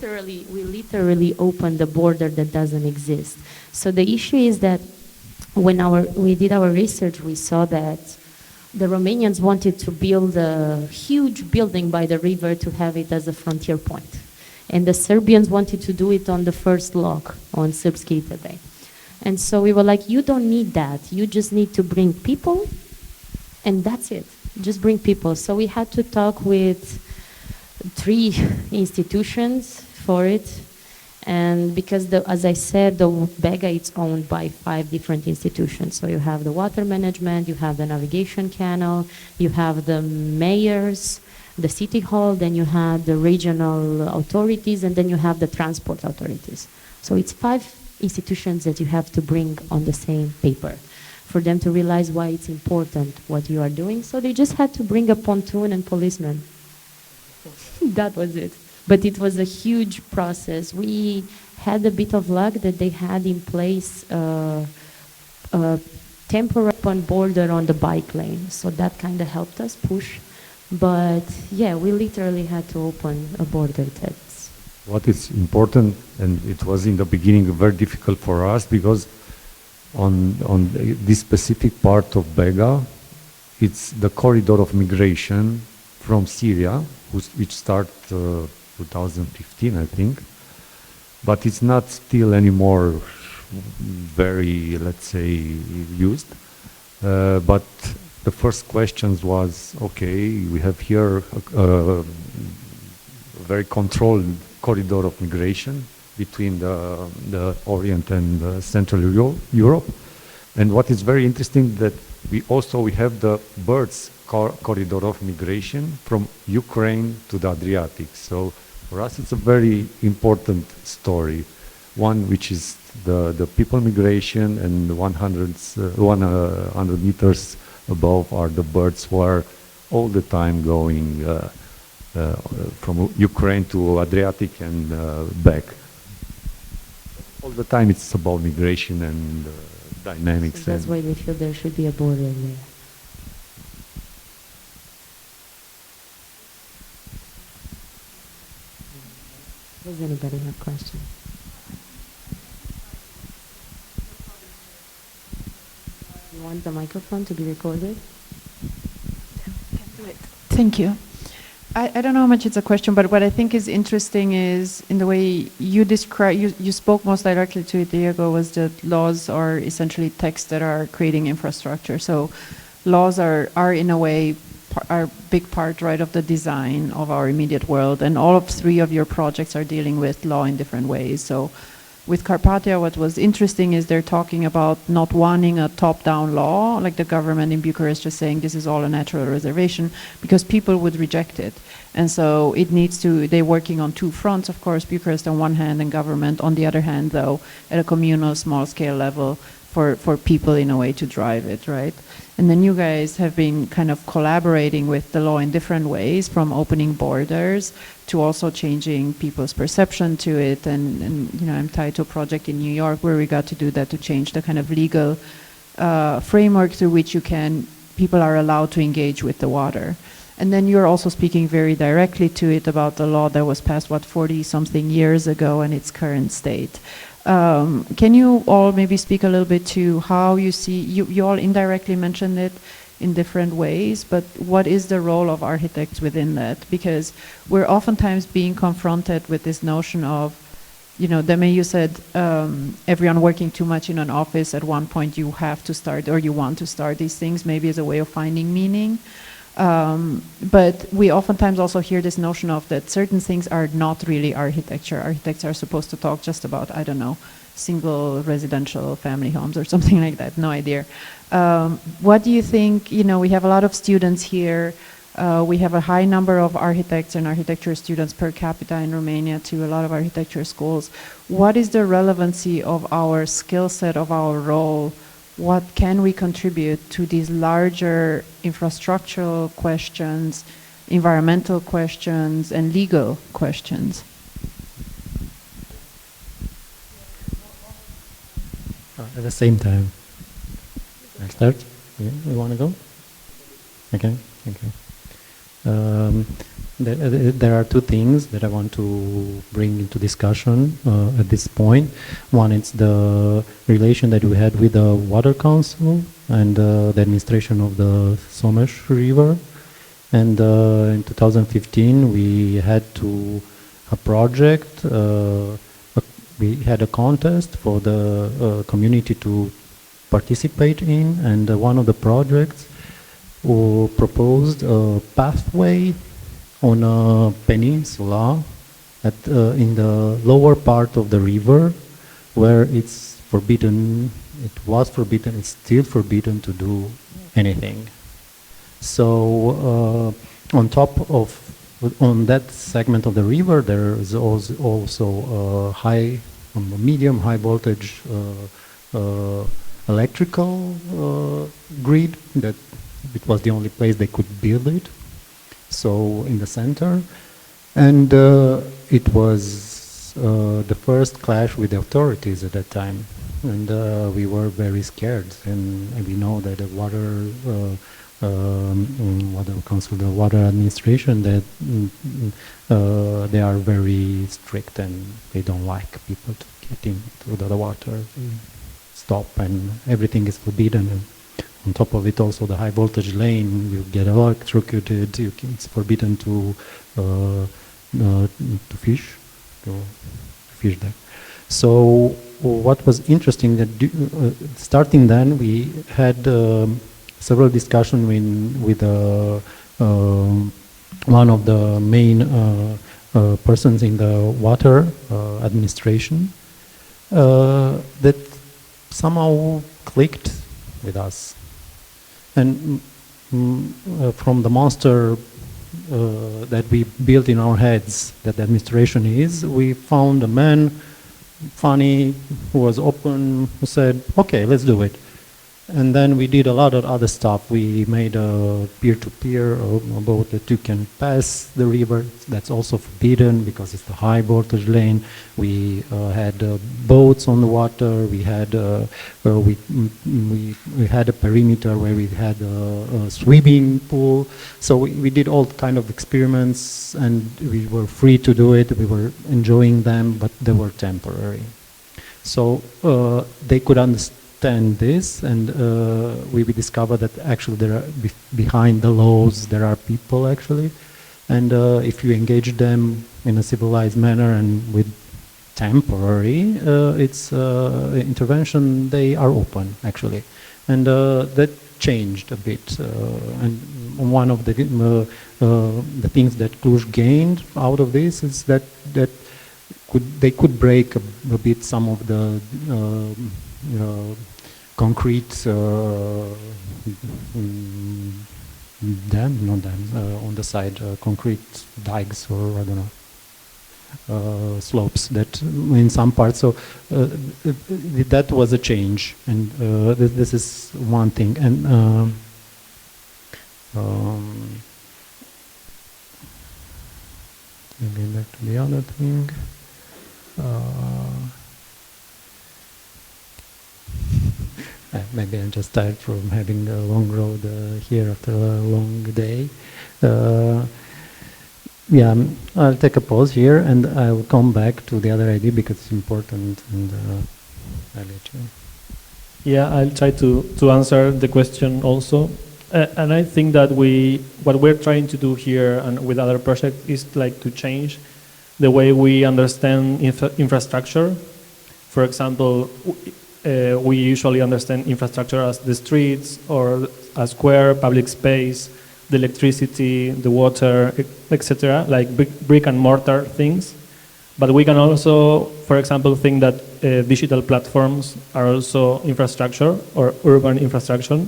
We literally opened the border that doesn't exist. So the issue is that when we did our research, we saw that the Romanians wanted to build a huge building by the river to have it as a frontier point. And the Serbians wanted to do it on the first lock on Srpski Bay. And so we were like, you don't need that. You just need to bring people, and that's it. Just bring people. So we had to talk with 3 institutions for it. And because, as I said, the Bega is owned by 5 different institutions. So you have the water management, you have the navigation canal, you have the mayors, the city hall, then you have the regional authorities, and then you have the transport authorities. So it's 5 institutions that you have to bring on the same paper for them to realize why it's important what you are doing. So they just had to bring a pontoon and policemen. That was it. But it was a huge process. We had a bit of luck that they had in place a temporary open border on the bike lane. So that kind of helped us push. But yeah, we literally had to open a border that's... What is important, and it was in the beginning very difficult for us, because on this specific part of Bega, it's the corridor of migration from Syria, which started 2015, I think, but it's not still anymore very, let's say, used. But the first questions was, okay, we have here a very controlled corridor of migration between the Orient and Central Europe. And what is very interesting that we have the birds corridor of migration from Ukraine to the Adriatic. So for us it's a very important story, one which is the people migration, and 100 meters above are the birds who are all the time going from Ukraine to Adriatic and back. All the time it's about migration and dynamics. So that's why we feel there should be a border there. Does anybody have questions? You want the microphone to be recorded? Thank you. I don't know how much it's a question, but what I think is interesting is in the way you describe, you spoke most directly to it, Diego, was that laws are essentially texts that are creating infrastructure. So laws are in a way are a big part, right, of the design of our immediate world, and all of 3 of your projects are dealing with law in different ways. So with Carpathia, what was interesting is they're talking about not wanting a top-down law, like the government in Bucharest just saying this is all a natural reservation, because people would reject it. And so it needs to, they're working on 2 fronts, of course, Bucharest on one hand and government on the other hand, though, at a communal, small-scale level for people in a way to drive it, right? And then you guys have been kind of collaborating with the law in different ways, from opening borders to also changing people's perception to it. And you know, I'm tied to a project in New York where we got to do that, to change the kind of legal framework through which people are allowed to engage with the water. And then you're also speaking very directly to it about the law that was passed, 40-something years ago and its current state. Can you all maybe speak a little bit to how you see, you all indirectly mentioned it in different ways, but what is the role of architects within that? Because we're oftentimes being confronted with this notion of, you know, Deme, you said everyone working too much in an office, at one point you have to start, or you want to start these things, maybe as a way of finding meaning. But we oftentimes also hear this notion of that certain things are not really architecture. Architects are supposed to talk just about, I don't know, single residential family homes or something like that, no idea. What do you think, you know, we have a lot of students here, we have a high number of architects and architecture students per capita in Romania to a lot of architecture schools. What is the relevancy of our skill set, of our role? What can we contribute to these larger infrastructural questions, environmental questions, and legal questions? At the same time. I start? Yeah, you want to go? Okay, okay. There are 2 things that I want to bring into discussion at this point. One is the relation that we had with the Water Council and the administration of the Somes River. And in 2015 we had a project, we had a contest for the community to participate in, and one of the projects proposed a pathway on a peninsula in the lower part of the river, where it's forbidden, it was forbidden, it's still forbidden to do anything. So on top of, on that segment of the river, there is also high, medium, high voltage electrical grid that it was the only place they could build it. So in the center, and it was the first clash with the authorities at that time, and we were very scared. And we know that the water council, the water administration, that they are very strict and they don't like people to get into the water. They stop and everything is forbidden. And on top of it, also the high voltage lane, you get electrocuted. It's forbidden to fish there. So what was interesting that starting then we had several discussions with one of the main persons in the water administration that somehow clicked with us. And from the monster that we built in our heads, that the administration is, we found a man, funny, who was open, who said, okay, let's do it. And then we did a lot of other stuff. We made a peer-to-peer boat that you can pass the river. That's also forbidden because it's the high voltage lane. We had boats on the water. We had we had a perimeter where we had a swimming pool. So we did all kind of experiments, and we were free to do it. We were enjoying them, but they were temporary. So they could understand this, and we discovered that actually there are behind the laws there are people actually, and if you engage them in a civilized manner and with temporary intervention, they are open actually, and that changed a bit. And one of the things that Cluj gained out of this is that they could break a bit some of the concrete on the side, concrete dikes, or I don't know, slopes that in some parts. So that was a change, and this is one thing. And maybe back to the other thing. Maybe I'm just tired from having a long road here after a long day. Yeah, I'll take a pause here and I'll come back to the other idea because it's important, and I'll let you. Yeah, I'll try to answer the question also. And I think that what we're trying to do here and with other projects is like to change the way we understand infrastructure. For example, we usually understand infrastructure as the streets or a square, public space, the electricity, the water, etc., like brick and mortar things. But we can also, for example, think that digital platforms are also infrastructure or urban infrastructure,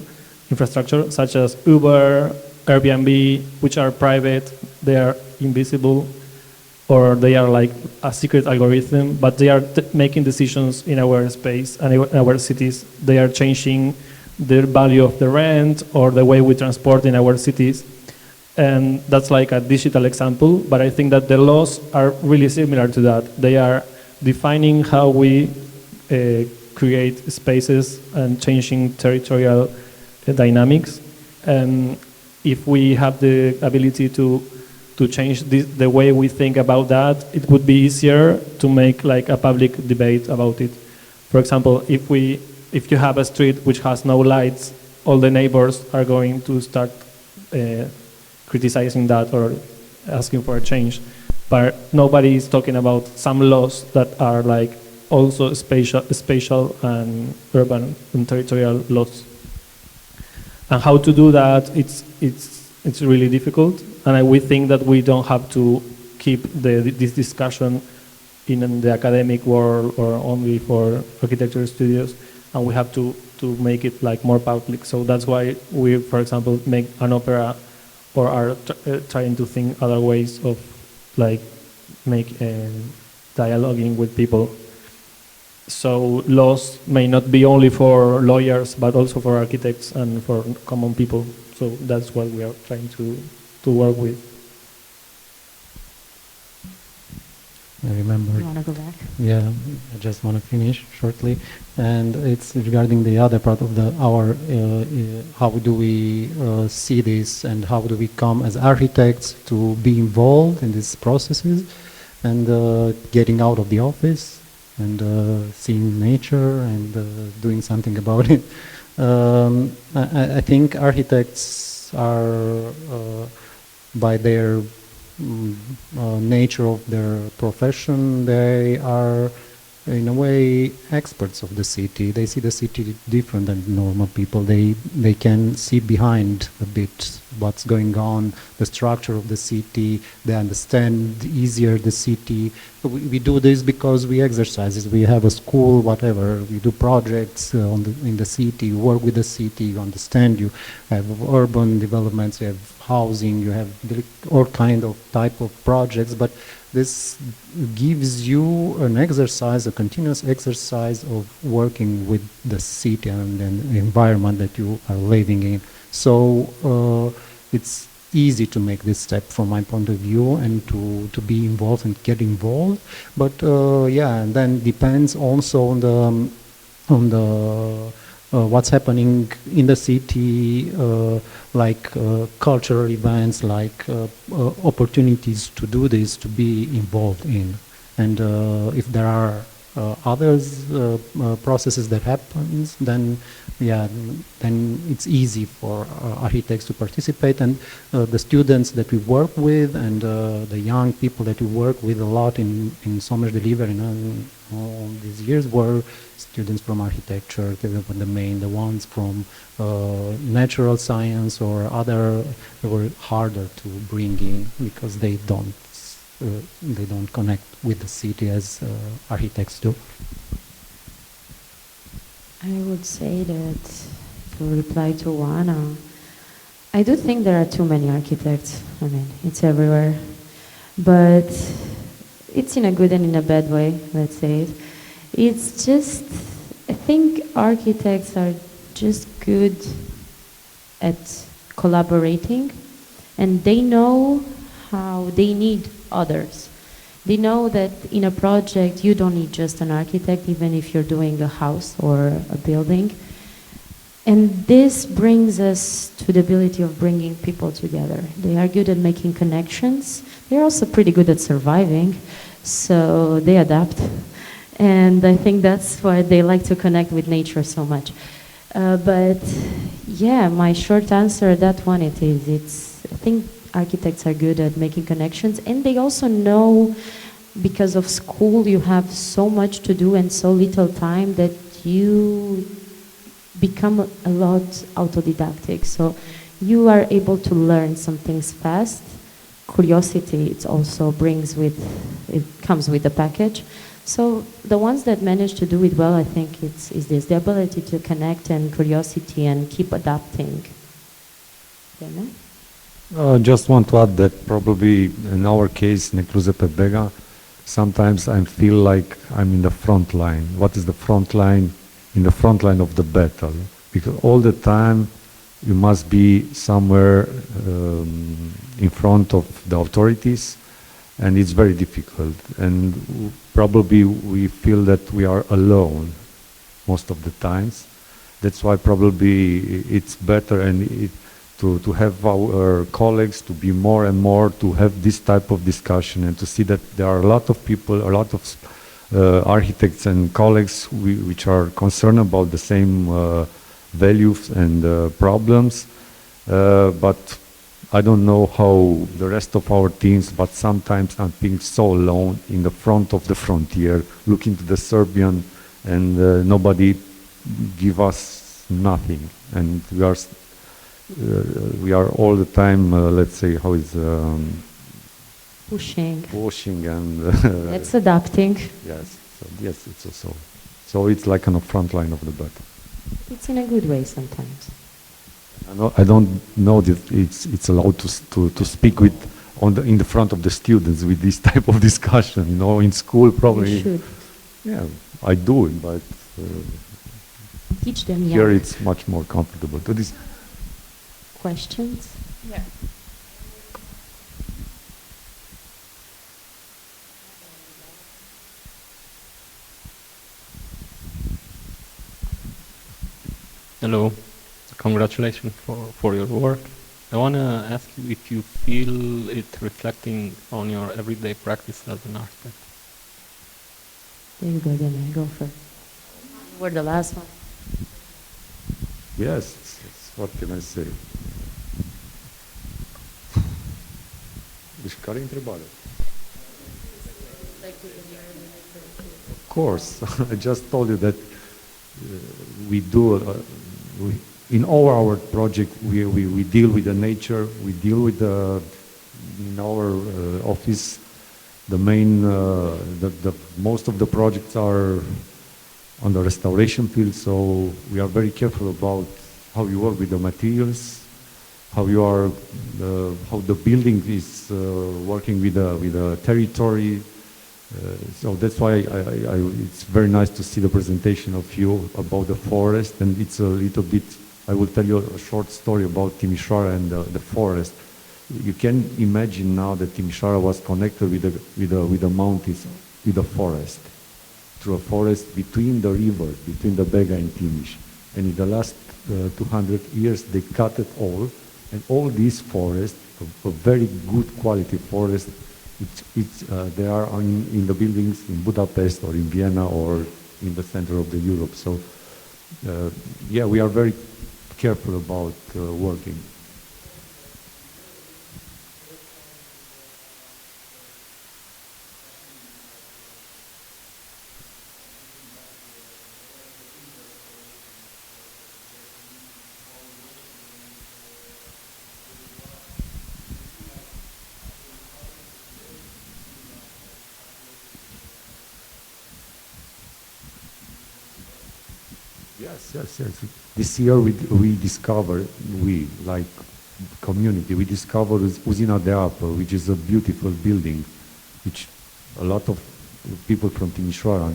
such as Uber, Airbnb, which are private, they are invisible, or they are like a secret algorithm, but they are making decisions in our space and in our cities. They are changing the value of the rent or the way we transport in our cities. And that's like a digital example, but I think that the laws are really similar to that. They are defining how we create spaces and changing territorial dynamics. And if we have the ability to change the way we think about that, it would be easier to make like a public debate about it. For example, if you have a street which has no lights, all the neighbors are going to start criticizing that or asking for a change. But nobody is talking about some laws that are like also spatial and urban and territorial laws. And how to do that, it's really difficult. And we think that we don't have to keep this discussion in the academic world or only for architecture studios, and we have to make it like more public. So that's why we, for example, make an opera or are trying to think other ways of like make dialoguing with people. So laws may not be only for lawyers, but also for architects and for common people. So that's what we are trying to work with. I remember. You want to go back? Yeah, I just want to finish shortly, and it's regarding the other part of our how do we see this, and how do we come as architects to be involved in these processes, and getting out of the office and seeing nature and doing something about it. I think architects are by their nature of their profession, they are in a way experts of the city. They see the city different than normal people. They can see behind a bit what's going on, the structure of the city. They understand easier the city. We do this because we exercise. We have a school, whatever. We do projects in the city. You work with the city. You understand. You have urban developments. You have housing. You have all kind of type of projects. But this gives you an exercise, a continuous exercise of working with the city and the environment that you are living in. So it's easy to make this step from my point of view, and to be involved and get involved. But yeah, and then depends also on the what's happening in the city, like cultural events, like opportunities to do this, to be involved in. And if there are others processes that happens, then yeah, then it's easy for architects to participate. And the students that we work with, and the young people that we work with a lot in Somers Delivery in all these years were students from architecture, the ones from natural science or other, they were harder to bring in because they don't connect with the city as architects do. I would say that, to reply to Juana, I do think there are too many architects. I mean, it's everywhere. But it's in a good and in a bad way, let's say it. It's just, I think architects are just good at collaborating, and they know how they need others. They know that in a project you don't need just an architect, even if you're doing a house or a building. And this brings us to the ability of bringing people together. They are good at making connections. They're also pretty good at surviving, so they adapt. And I think that's why they like to connect with nature so much. But yeah, my short answer, that one it is. I think architects are good at making connections, and they also know, because of school you have so much to do and so little time, that you become a lot autodidactic. So you are able to learn some things fast. Curiosity, it also comes with the package. So the ones that manage to do it well, I think is this, the ability to connect and curiosity and keep adapting. Dana? Just want to add that probably in our case, Necluze pe Bega, sometimes I feel like I'm in the front line. What is the front line? In the front line of the battle. Because all the time you must be somewhere in front of the authorities, and it's very difficult. And probably we feel that we are alone most of the times. That's why probably it's better to have our colleagues to be more and more to have this type of discussion, and to see that there are a lot of people, a lot of architects and colleagues which are concerned about the same values and problems. But I don't know how the rest of our teams, but sometimes I'm feeling so alone in the front of the frontier, looking to the Serbian, and nobody give us nothing. And we are all the time, let's say, how is pushing and It's adapting. yes. So yes, it's also. So it's like on the front line of the battle. It's in a good way sometimes. I don't know that it's allowed to speak with in the front of the students with this type of discussion. You know, in school probably. You should Yeah, I do it, but teach them here young. it's much more comfortable. To this. Questions? Yeah. Hello, congratulations for your work. I want to ask you if you feel it reflecting on your everyday practice as an architect. There you go, then go first. You were the last one. Yes, what can I say? Care întrebare? Of course, I just told you that we do, in all our project, we deal with the nature, we deal with in our office, the main, most of the projects are on the restoration field, so we are very careful about how you work with the materials, how the building is working with the territory. So that's why it's very nice to see the presentation of you about the forest, and it's a little bit, I will tell you a short story about Timișoara and the forest. You can imagine now that Timișoara was connected with the mountains, with the forest, through a forest between the rivers, between the Bega and Timiș. And in the last 200 years, they cut it all, and all these forests, a very good quality forest, they are in the buildings in Budapest or in Vienna or in the center of the Europe. So, yeah, we are very careful about working. Yes. This year we discovered, like community, we discovered Usina de Apă, which is a beautiful building, which a lot of people from Timișoara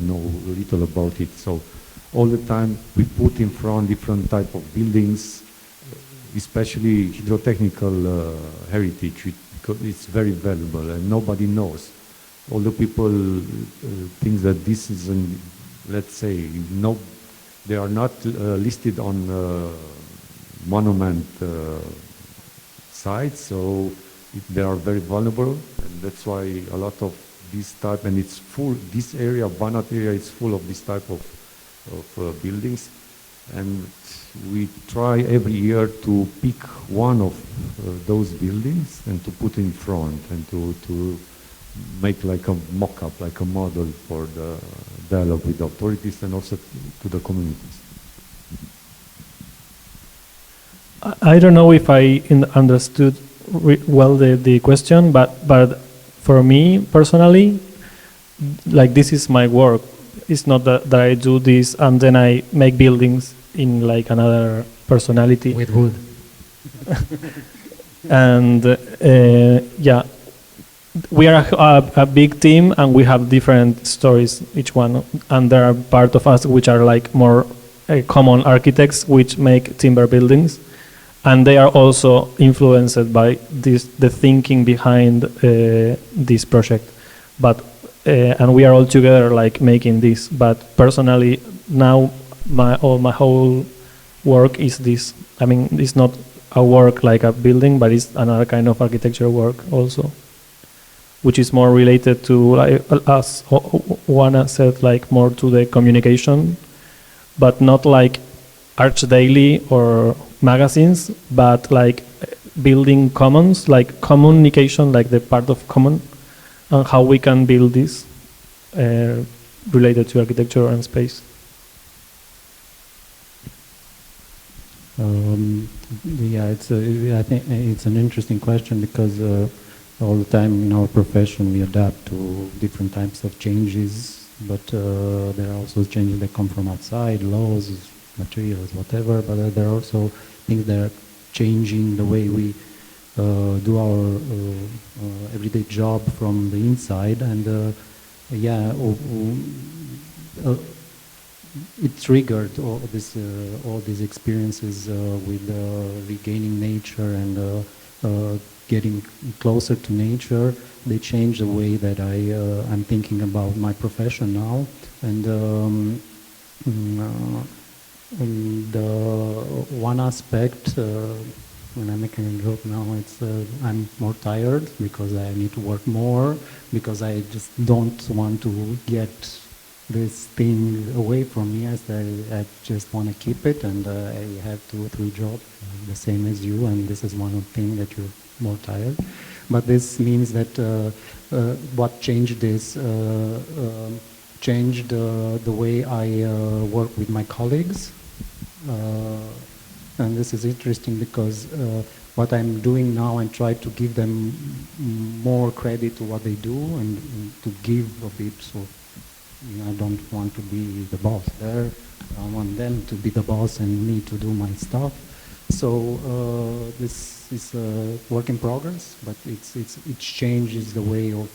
know little about it. So all the time we put in front different type of buildings, especially hydrotechnical heritage, because it's very valuable and nobody knows. All the people think that this is, let's say, they are not listed on monument sites, so they are very vulnerable, and that's why a lot of this type, and it's full, this area, Banat area, is full of this type of buildings, and we try every year to pick one of those buildings and to put in front and to make like a mock-up, like a model for the dialogue with the authorities and also to the communities. I don't know if I understood well the question, but for me personally, like this is my work. It's not that I do this and then I make buildings in like another personality. With wood. And yeah, we are a big team and we have different stories, each one, and there are part of us which are like more common architects which make timber buildings, and they are also influenced by the thinking behind this project. But and we are all together like making this. But personally, now my whole work is this. I mean, it's not a work like a building, but it's another kind of architecture work also, which is more related to, as Juana said, like more to the communication, but not like Arch Daily or magazines, but like building commons, like communication, like the part of common, and how we can build this related to architecture and space. Yeah, I think it's an interesting question because all the time in our profession we adapt to different types of changes, but there are also changes that come from outside, laws, materials, whatever, but there are also things that are changing the way we do our everyday job from the inside, and yeah, it triggered all these experiences with regaining nature and getting closer to nature. They changed the way that I'm thinking about my profession now, and the one aspect, when I'm making a joke now, it's I'm more tired because I need to work more, because I just don't want to get this thing away from me, as I just want to keep it, and I have 2 or 3 jobs, the same as you, and this is one of the things that you're more tired. But this means that what changed this, changed the way I work with my colleagues. And this is interesting because what I'm doing now, I try to give them more credit to what they do and to give a bit. So I don't want to be the boss there. I want them to be the boss and me to do my stuff. So this is a work in progress, but it changes the way of,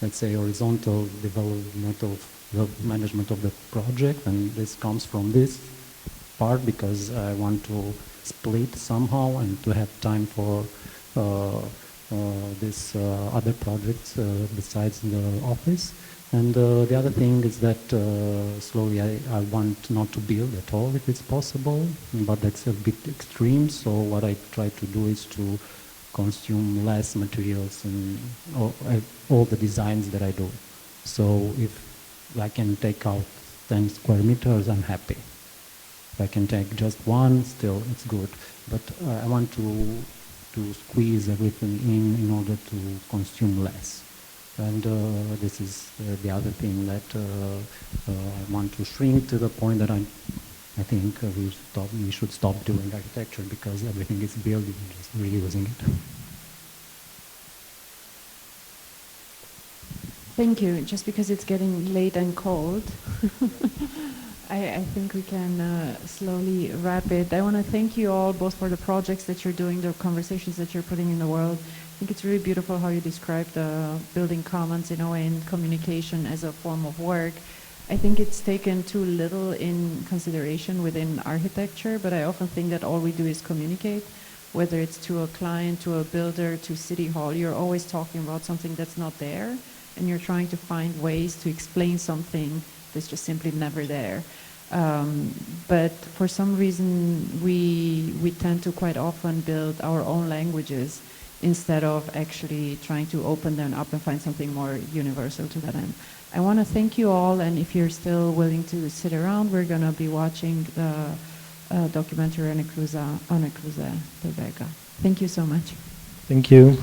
let's say, horizontal development of the management of the project, and this comes from this part because I want to split somehow and to have time for this other projects besides the office. And the other thing is that slowly I want not to build at all if it's possible, but that's a bit extreme. So what I try to do is to consume less materials in all the designs that I do. So if I can take out 10 square meters, I'm happy. If I can take just one, still it's good. But I want to squeeze everything in order to consume less. And this is the other thing that I want to shrink to the point that I think we should stop doing architecture because everything is built, we're just reusing it. Thank you. Just because it's getting late and cold, I think we can slowly wrap it. I want to thank you all both for the projects that you're doing, the conversations that you're putting in the world. I think it's really beautiful how you describe the building commons in a way and communication as a form of work. I think it's taken too little in consideration within architecture, but I often think that all we do is communicate, whether it's to a client, to a builder, to City Hall. You're always talking about something that's not there, and you're trying to find ways to explain something that's just simply never there. But for some reason, we tend to quite often build our own languages instead of actually trying to open them up and find something more universal to that end. I want to thank you all, and if you're still willing to sit around, we're going to be watching the documentary on Eclusa de Vega. Thank you so much. Thank you.